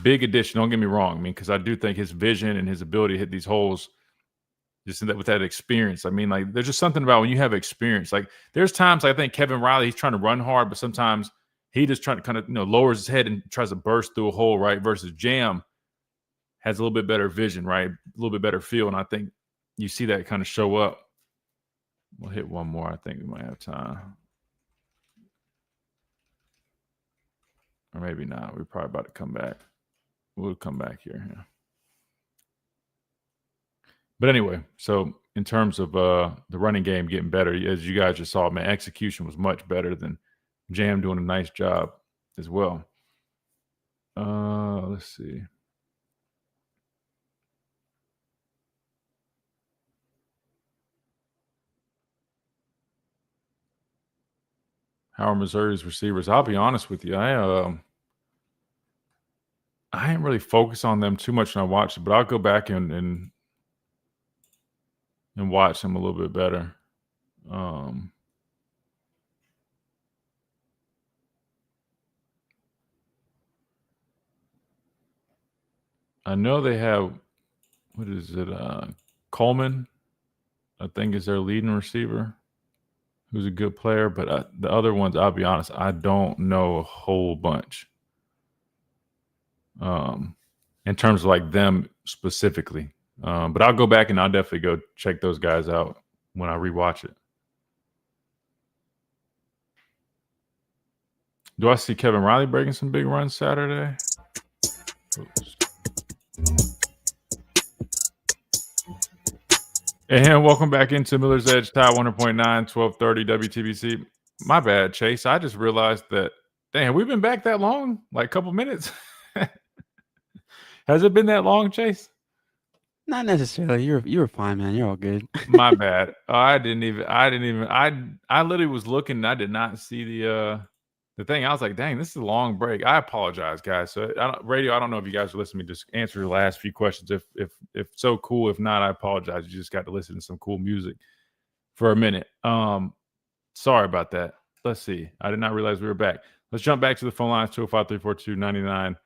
addition, don't get me wrong. I mean, because I do think his vision and his ability to hit these holes, just with that experience. I mean, like, there's just something about when you have experience. Like, there's times I think Kevin Riley, he's trying to run hard, but sometimes he just trying to kind of, lowers his head and tries to burst through a hole, right? Versus Jam has a little bit better vision, right? A little bit better feel. And I think you see that kind of show up. We'll hit one more. I think we might have time. Or maybe not. We're probably about to come back. We'll come back here. Yeah. But anyway, so in terms of the running game getting better, as you guys just saw, man, execution was much better than Jam doing a nice job as well. Let's see. How are Missouri's receivers? I'll be honest with you. I ain't really focused on them too much when I watched it, but I'll go back and watch them a little bit better. I know they have, what is it? Coleman, I think, is their leading receiver, who's a good player. But the other ones, I'll be honest, I don't know a whole bunch. In terms of like them specifically. But I'll go back and I'll definitely go check those guys out when I rewatch it. Do I see Kevin Riley breaking some big runs Saturday? Oops. And welcome back into Miller's Edge, Tide 100.9, 1230 WTBC. My bad, Chase. I just realized that, dang, have we been back that long? Like a couple minutes? Has it been that long, Chase? Not necessarily. You were fine, man. You're all good. My bad. I literally was looking and I did not see the thing. I was like, dang, this is a long break. I apologize, guys. So radio, I don't know if you guys are listening. Just answer the last few questions. If so, cool. If not, I apologize. You just got to listen to some cool music for a minute. Sorry about that. Let's see. I did not realize we were back. Let's jump back to the phone lines, 205-342-9904.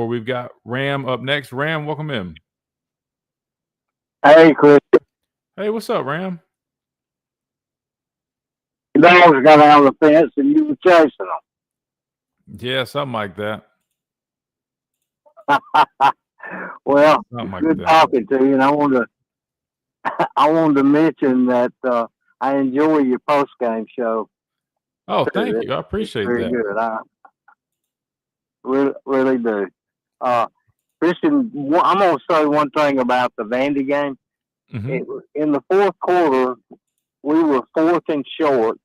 We've got Ram up next. Ram, welcome in. Hey, Chris. Hey, what's up, Ram? The dogs got out of the fence and you were chasing them. Yeah, something like that. Well, Something like good that. talking to you. And I wanted to mention that I enjoy your post game show. Oh, thank you. I appreciate Very that. good. I really do. Christian, I'm going to say one thing about the Vandy game. Mm-hmm. In the fourth quarter, we were 4th and short,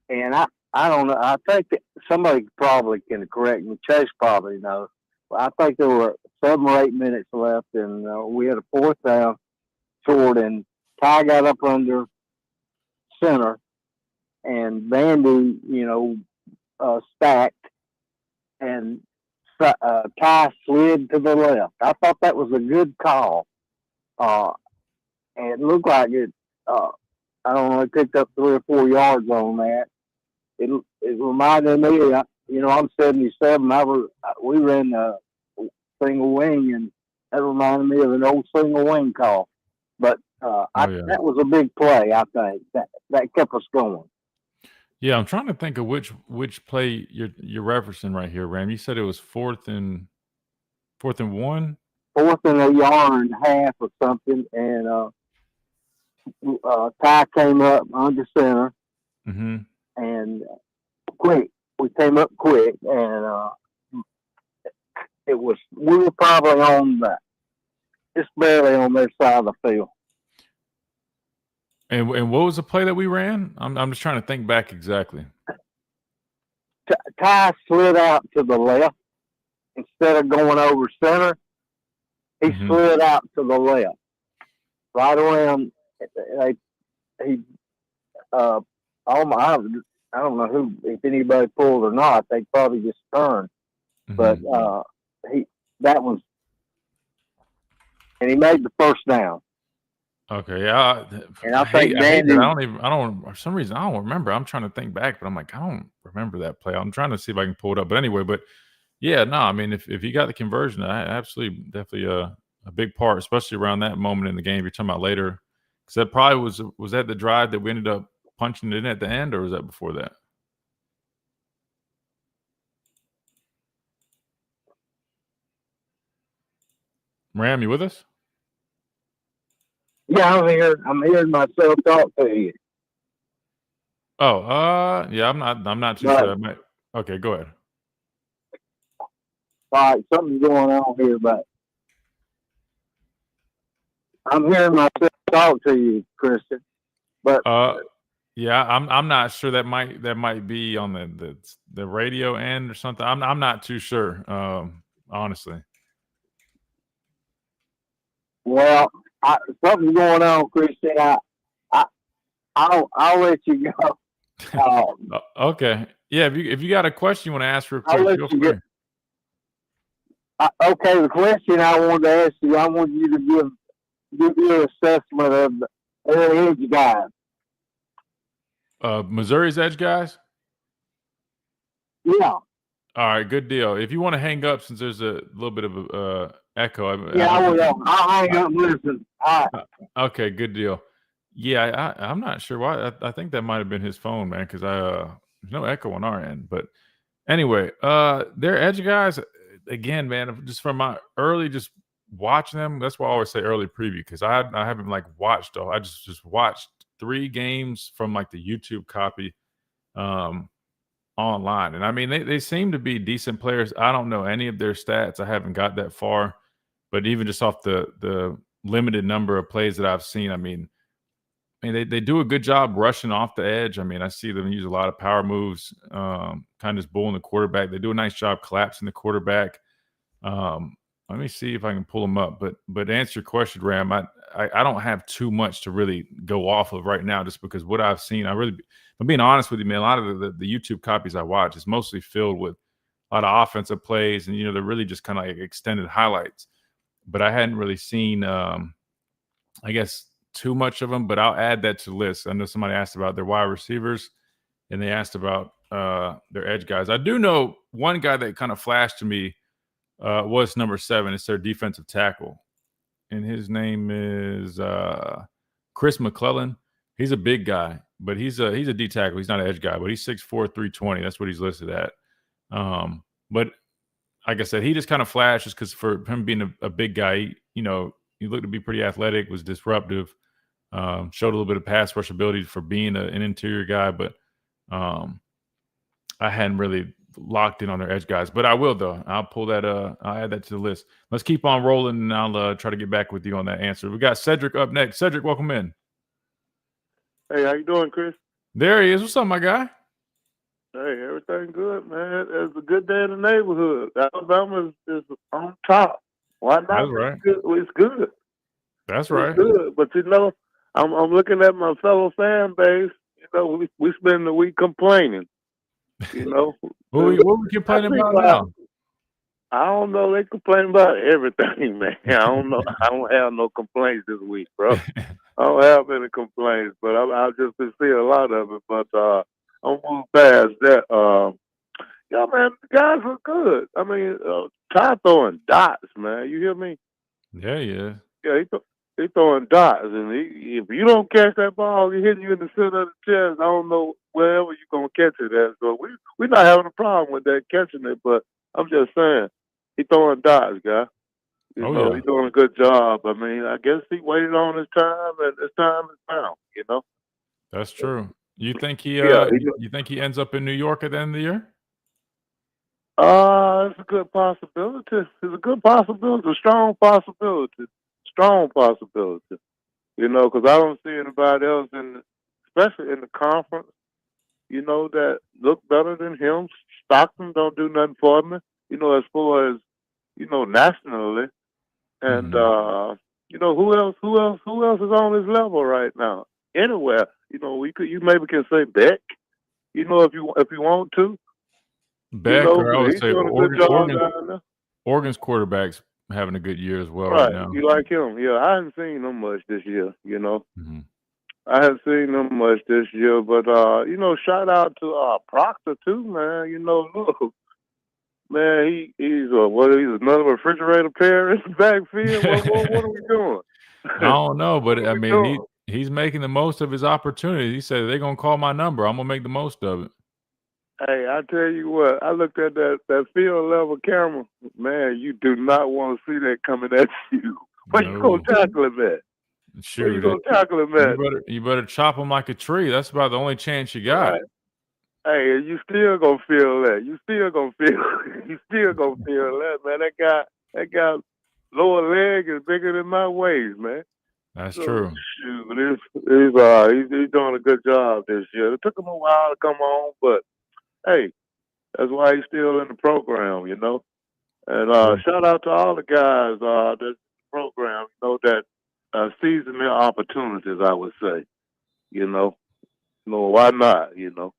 and I don't know. I think that somebody probably can correct me. Chase probably knows. But I think there were 7 or 8 minutes left, and we had a 4th down short, and Ty got up under center, and Vandy, stacked, and Ty slid to the left. I thought that was a good call. And it looked like it, I don't know, it picked up 3 or 4 yards on that. It reminded me, I'm 77. We ran a single wing, and that reminded me of an old single wing call. But that was a big play, I think. That kept us going. Yeah, I'm trying to think of which play you're referencing right here, Ram. You said it was 4th and 1? 4th and a yard and a half or something, and Ty came up under center, mm-hmm. and quick. We came up quick, and we were probably on just barely on their side of the field. And what was the play that we ran? I'm just trying to think back exactly. Ty slid out to the left instead of going over center. He slid out to the left, right around. I don't know if anybody pulled or not. They probably just turned, but and he made the first down. Okay, yeah. And I think Vandy. For some reason, I don't remember. I'm trying to think back, but I'm like, I don't remember that play. I'm trying to see if I can pull it up. But anyway, yeah, no, I mean, if you got the conversion, absolutely, definitely a big part, especially around that moment in the game. You're talking about later, because that probably was that the drive that we ended up punching it in at the end, or was that before that? Ram, you with us? Yeah, I'm here. I'm hearing myself talk to you. Oh, yeah, I'm not too sure. Okay, go ahead. All right, something's going on here, but I'm hearing myself talk to you, Christian. But yeah, I'm not sure. That might be on the radio end or something. I'm not too sure. Honestly. Well, something's going on, Christian. I'll let you go. Okay. Yeah, if you got a question you want to ask real I'll quick, let feel you free. Okay, the question I wanted to ask you, I want you to give your assessment of the edge guys. Missouri's edge guys? Yeah. All right, good deal. If you want to hang up, since there's a little bit of a echo. I will. I'll hang up and listen. All right. Okay, good deal. Yeah, I'm not sure why. I think that might have been his phone, man, because there's no echo on our end. But anyway, they're edge guys again, man. Just from my early just watching them. That's why I always say early preview, because I haven't like watched though. I just watched 3 games from like the YouTube copy online, and I mean they seem to be decent players. I don't know any of their stats. I haven't got that far, but even just off the limited number of plays that I've seen, I mean they do a good job rushing off the edge. I mean, I see them use a lot of power moves, kind of just bullying the quarterback. They do a nice job collapsing the quarterback. Let me see if I can pull them up. But to answer your question, Ram, I don't have too much to really go off of right now, just because what I've seen, I'm being honest with you, man, a lot of the YouTube copies I watch is mostly filled with a lot of offensive plays, and they're really just kind of like extended highlights. But I hadn't really seen, I guess, too much of them. But I'll add that to the list. I know somebody asked about their wide receivers, and they asked about their edge guys. I do know one guy that kind of flashed to me was number 7. It's their defensive tackle, and his name is Chris McClellan. He's a big guy, but he's a D tackle. He's not an edge guy, but he's 6'4", 320. That's what he's listed at. But like I said, he just kind of flashes because for him being a big guy, he looked to be pretty athletic, was disruptive, showed a little bit of pass rush ability for being an interior guy, but I hadn't really locked in on their edge guys. But I will, though. I'll pull that. I'll add that to the list. Let's keep on rolling, and I'll try to get back with you on that answer. We got Cedric up next. Cedric, welcome in. Hey, how you doing, Chris? There he is. What's up, my guy? Hey, everything good, man. It's a good day in the neighborhood. Alabama is on top. Why not? That's right. It's good. That's right. It's good. But I'm looking at my fellow fan base. We spend the week complaining. What we complaining about now? I don't know. They complain about everything, man. I don't know. I don't have no complaints this week, bro. I don't have any complaints, but I just been seeing a lot of it. But I'm moving past that. Yeah, man, the guys look good. I mean, Ty throwing dots, man. You hear me? Yeah, yeah. Yeah, he throwing dots, and if you don't catch that ball, he hitting you in the center of the chest. I don't know wherever you're gonna catch it at. So we're not having a problem with that catching it, but I'm just saying he throwing dots, guy. Yeah. He's doing a good job. I mean, I guess he waited on his time, and his time is now. That's true. You think you think he ends up in New York at the end of the year? It's a good possibility. It's a good possibility. A strong possibility. Strong possibility. Because I don't see anybody else especially in the conference, that look better than him. Stockton don't do nothing for me, as far as, nationally. And who else is on his level right now? Anywhere. You maybe can say Beck, if you want to. Beck, or I would say Oregon's quarterback's having a good year as well right now. You like him? Yeah, I haven't seen him much this year. I haven't seen him much this year, but shout out to Proctor too, man. Look, man, he's another refrigerator pair in the backfield. What are we doing? I don't know, but I mean, he's making the most of his opportunity. He said they're gonna call my number. I'm gonna make the most of it. Hey, I tell you what, I looked at that field level camera. Man, you do not want to see that coming at you. Where you gonna tackle him at? Sure, where you gonna tackle him at? You better chop him like a tree. That's about the only chance you got. Right. Hey, you still gonna feel that. You still gonna feel. You still gonna feel that, man. That guy, lower leg is bigger than my waist, man. That's So, true. shoot, he's doing a good job this year. It took him a while to come on, but hey, that's why he's still in the program, you know. And shout out to all the guys that's in the program, you know, that seizing their opportunities. I would say, you know, why not, you know.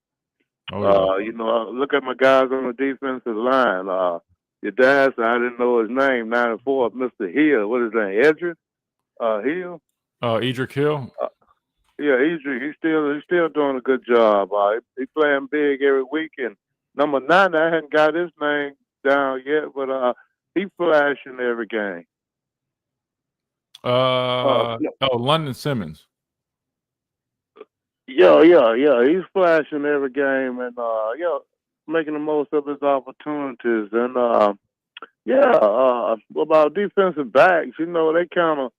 You know, look at my guys on the defensive line. Your dad said I didn't know his name. 94, Mr. Hill. What is his name? Edric Hill. Edric Hill. Yeah, Edric. He's still doing a good job. He playing big every week. And number 9, I hadn't got his name down yet, but he flashing every game. London Simmons. Yeah. He's flashing every game, and making the most of his opportunities. And about defensive backs, you know, they kind of,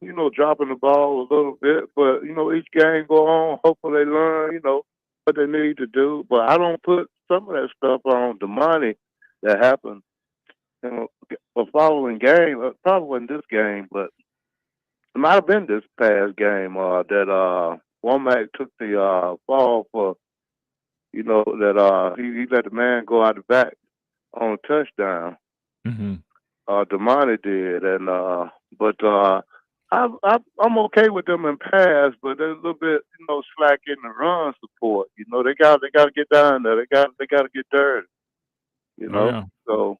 you know, dropping the ball a little bit, but you know, each game go on. Hopefully, they learn, you know, what they need to do. But I don't put some of that stuff on the money that happened, you know, the following game. Probably wasn't this game, but it might have been this past game that Womack took the fall for, you know, that he let the man go out the back on a touchdown. Mm-hmm. Damani did, and I'm okay with them in pass, but they're a little bit, you know, slack in the run support. You know, they got to get down there. They got to get dirty. You know, yeah. So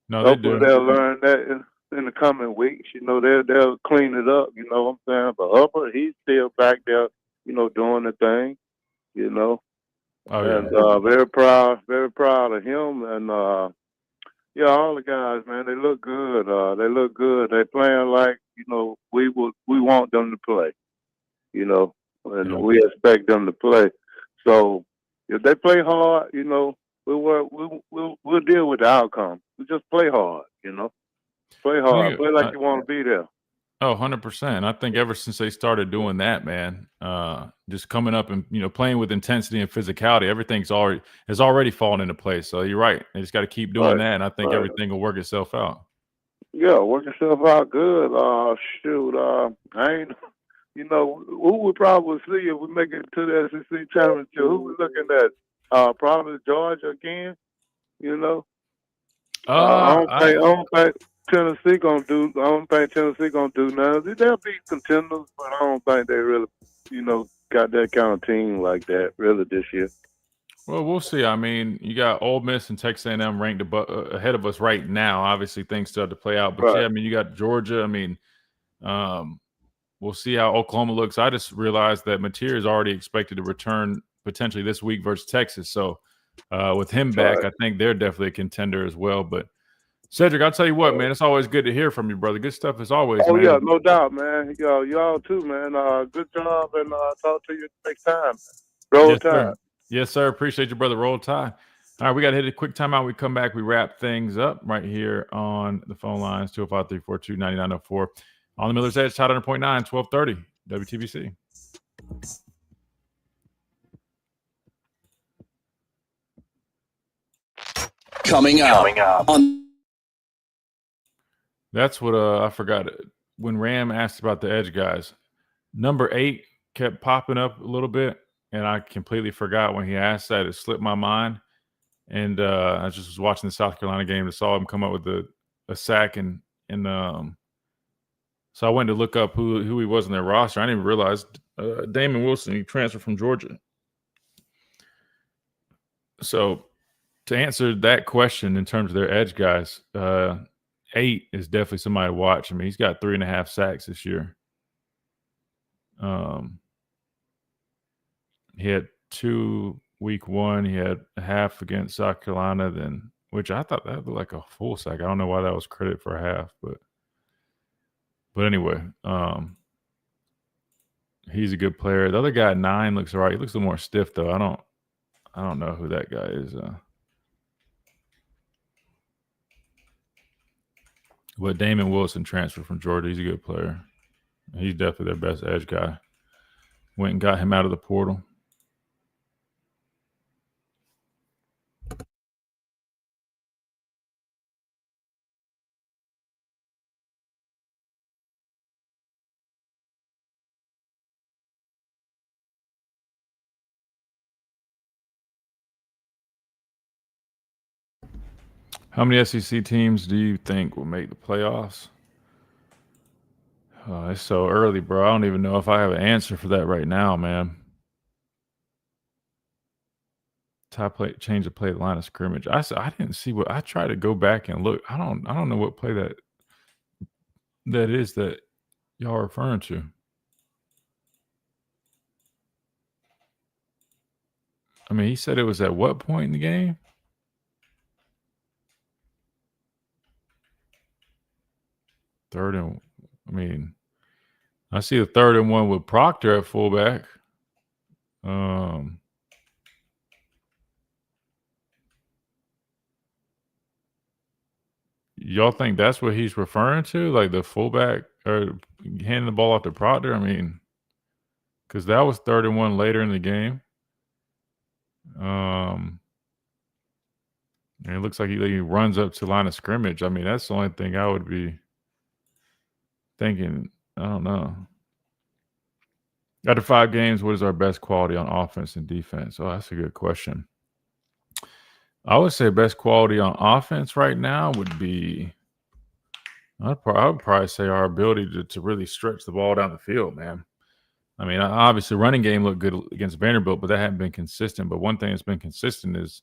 they do. They'll learn that in the coming weeks. You know, they'll clean it up. You know what I'm saying? But Upper, he's still back there, you know, doing the thing. You know, and very proud of him. And all the guys, man, they look good. They look good. They playing like, you know, we want them to play. You know, and we expect them to play. So if they play hard, you know, we'll deal with the outcome. We just play hard, you know. Play hard. Play like you want to be there. 100%. I think ever since they started doing that, man, just coming up and, you know, playing with intensity and physicality, everything's has already fallen into place. So you're right. They just got to keep doing that, and I think everything will work itself out. Yeah, work itself out good. I ain't, you know, who we probably see if we make it to the SEC championship. Who we looking at? Probably Georgia again. You know, I don't think Tennessee gonna do. I don't think Tennessee gonna do nothing. They'll be contenders, but I don't think they really, you know, got that kind of team like that really this year. Well, we'll see. I mean, you got Ole Miss and Texas A&M ranked ahead of us right now. Obviously, things still have to play out, but yeah, I mean, you got Georgia. I mean, we'll see how Oklahoma looks. I just realized that Mateer is already expected to return potentially this week versus Texas. So with him back, I think they're definitely a contender as well. But Cedric, I'll tell you what, man, it's always good to hear from you, brother. Good stuff as always, man. Yeah, no doubt, man. Y'all too, man. Good job, and talk to you next time. Roll Tide. Sir. Yes, sir. Appreciate you, brother. Roll Tide. All right, we got to hit a quick timeout. We come back. We wrap things up right here on the phone lines, 205-342-9904. On the Miller's Edge, Tide 100.9, 1230, WTBC. Coming up. That's what I forgot. When Ram asked about the edge guys, number 8 kept popping up a little bit, and I completely forgot when he asked that. It slipped my mind. And I just was watching the South Carolina game and saw him come up with a sack, and so I went to look up who he was in their roster. I didn't even realize Damon Wilson, he transferred from Georgia. So to answer that question in terms of their edge guys, 8 is definitely somebody to watch. I mean, he's got 3.5 sacks this year. He had 2 week 1. He had a half against South Carolina, then, which I thought that looked like a full sack. I don't know why that was credit for a half, but anyway, he's a good player. The other guy, 9, looks all right. He looks a little more stiff though. I don't know who that guy is. But Damon Wilson transferred from Georgia. He's a good player. He's definitely their best edge guy. Went and got him out of the portal. How many SEC teams do you think will make the playoffs? It's so early, bro. I don't even know if I have an answer for that right now, man. Change the play line of scrimmage. I didn't see what I tried to go back and look. I don't know what play that is that y'all are referring to. I mean, he said it was at what point in the game? I see a 3rd and 1 with Proctor at fullback. Y'all think that's what he's referring to? Like the fullback or handing the ball off to Proctor? I mean, because that was 3rd and 1 later in the game. And it looks like he runs up to line of scrimmage. I mean, that's the only thing I would be thinking. I don't know. After 5 games, what is our best quality on offense and defense? Oh, that's a good question. I would say best quality on offense right now would be, I would probably say our ability to really stretch the ball down the field, man. I mean, obviously running game looked good against Vanderbilt, but that hadn't been consistent. But one thing that's been consistent is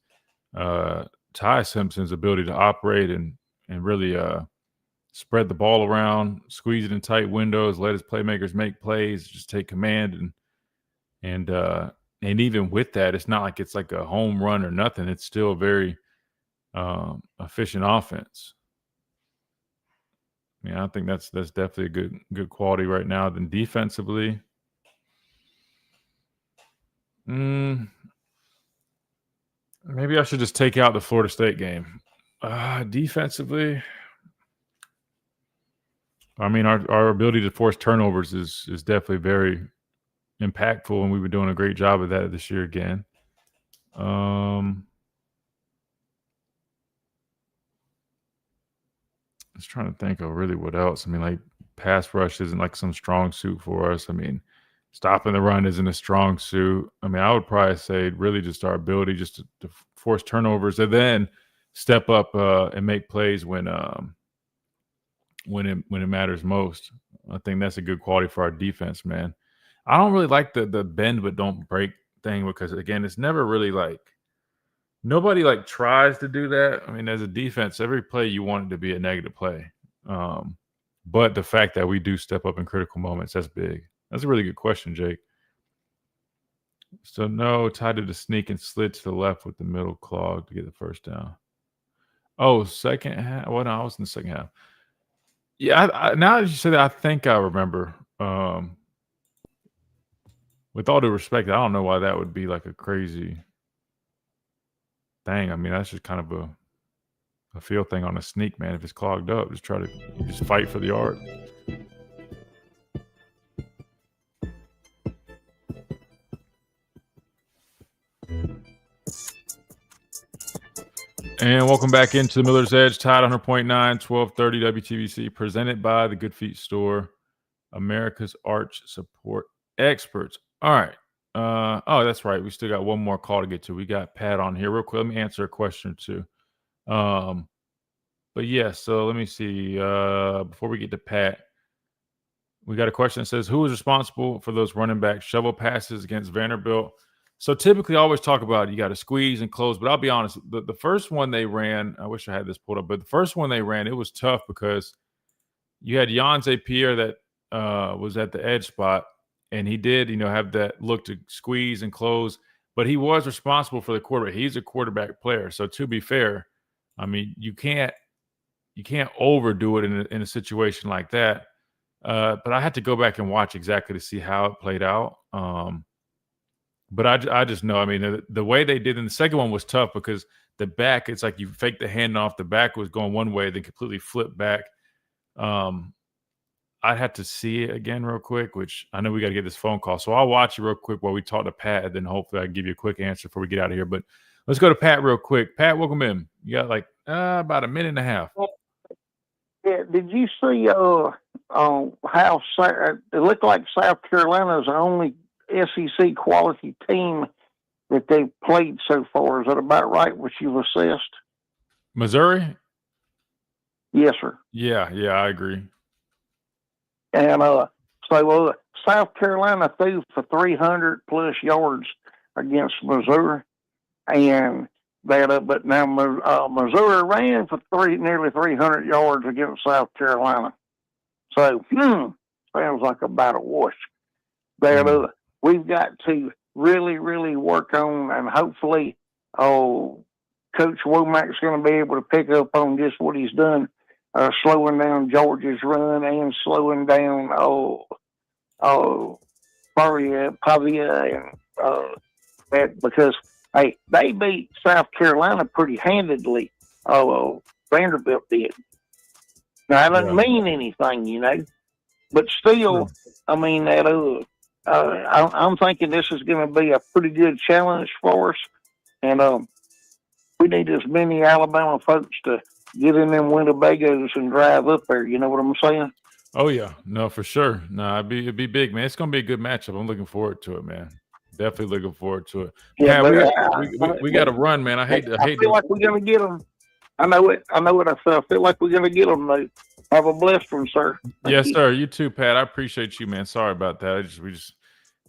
Ty Simpson's ability to operate and really spread the ball around, squeeze it in tight windows, let his playmakers make plays, just take command. And even with that, it's not like it's like a home run or nothing. It's still a very efficient offense. Yeah, I think that's definitely a good quality right now. Then defensively, maybe I should just take out the Florida State game. Defensively, I mean, our ability to force turnovers is definitely very impactful, and we've been doing a great job of that this year again. I was trying to think of really what else. I mean, like pass rush isn't like some strong suit for us. I mean, stopping the run isn't a strong suit. I mean, I would probably say really just our ability just to force turnovers and then step up and make plays when it matters most. I think that's a good quality for our defense, man. I don't really like the bend but don't break thing because again, it's never really like nobody like tries to do that. I mean, as a defense, every play you want it to be a negative play. But the fact that we do step up in critical moments, that's big. That's a really good question, Jake. So no, Ty did a sneak and slid to the left with the middle clog to get the first down. Oh, second half. Well, no, I was in the second half. Yeah, now that you say that, I think I remember. With all due respect, I don't know why that would be like a crazy thing. I mean, that's just kind of a feel thing on a sneak, man. If it's clogged up, just fight for the yard. And welcome back into the Miller's Edge, Tide 100.9, 1230 WTBC, presented by the Good Feet Store, America's Arch Support Experts. All right. Oh, that's right. We still got one more call to get to. We got Pat on here real quick. Let me answer a question or two. But yeah, so let me see. Before we get to Pat, we got a question that says, who is responsible for those running back shovel passes against Vanderbilt? So typically I always talk about you got to squeeze and close, but I'll be honest, the first one they ran, I wish I had this pulled up, but the first one they ran, it was tough because you had Jan Pierre that was at the edge spot, and he did, have that look to squeeze and close, but he was responsible for the quarterback. He's a quarterback player. So to be fair, I mean, you can't overdo it in a situation like that. But I had to go back and watch exactly to see how it played out. But I just know, I mean, the way they did in the second one was tough because the back, it's like you fake the handoff. The back was going one way, then completely flipped back. I had to see it again real quick, which I know we got to get this phone call. So I'll watch it real quick while we talk to Pat, and then hopefully I can give you a quick answer before we get out of here. But let's go to Pat real quick. Pat, welcome in. You got like about a minute and a half. Yeah, did you see how it looked like South Carolina is the only SEC quality team that they've played so far? Is that about right, what you've assessed? Missouri? Yes, sir. Yeah, I agree. And South Carolina threw for 300 plus yards against Missouri, and but now Missouri ran for nearly 300 yards against South Carolina. So sounds like about a wash. We've got to really, really work on, and hopefully, Coach Womack's going to be able to pick up on just what he's done, slowing down Georgia's run and slowing down Pavia and that, because hey, they beat South Carolina pretty handedly. Vanderbilt did. Now that doesn't mean anything, but still, I mean that. I'm thinking this is going to be a pretty good challenge for us, and we need as many Alabama folks to get in them Winnebagos and drive up there. You know what I'm saying? Oh yeah, no, for sure. No, it'd be big, man. It's gonna be a good matchup. I'm looking forward to it, man. Definitely looking forward to it. Yeah, we got to run, man. I feel like we're gonna get them. I know it. I feel like we're gonna get them. Though. Have a blessed one, sir. Yes, sir. You too, Pat. I appreciate you, man. Sorry about that. We just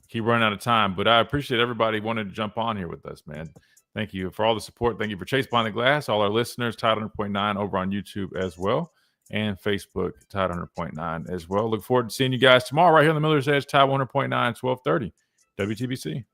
keep running out of time, but I appreciate everybody wanting to jump on here with us, man. Thank you for all the support. Thank you for Chase Behind the Glass, all our listeners, Tide 100.9 over on YouTube as well, and Facebook, Tide 100.9 as well. Look forward to seeing you guys tomorrow right here on the Miller's Edge, Tide 100.9, 1230, WTBC.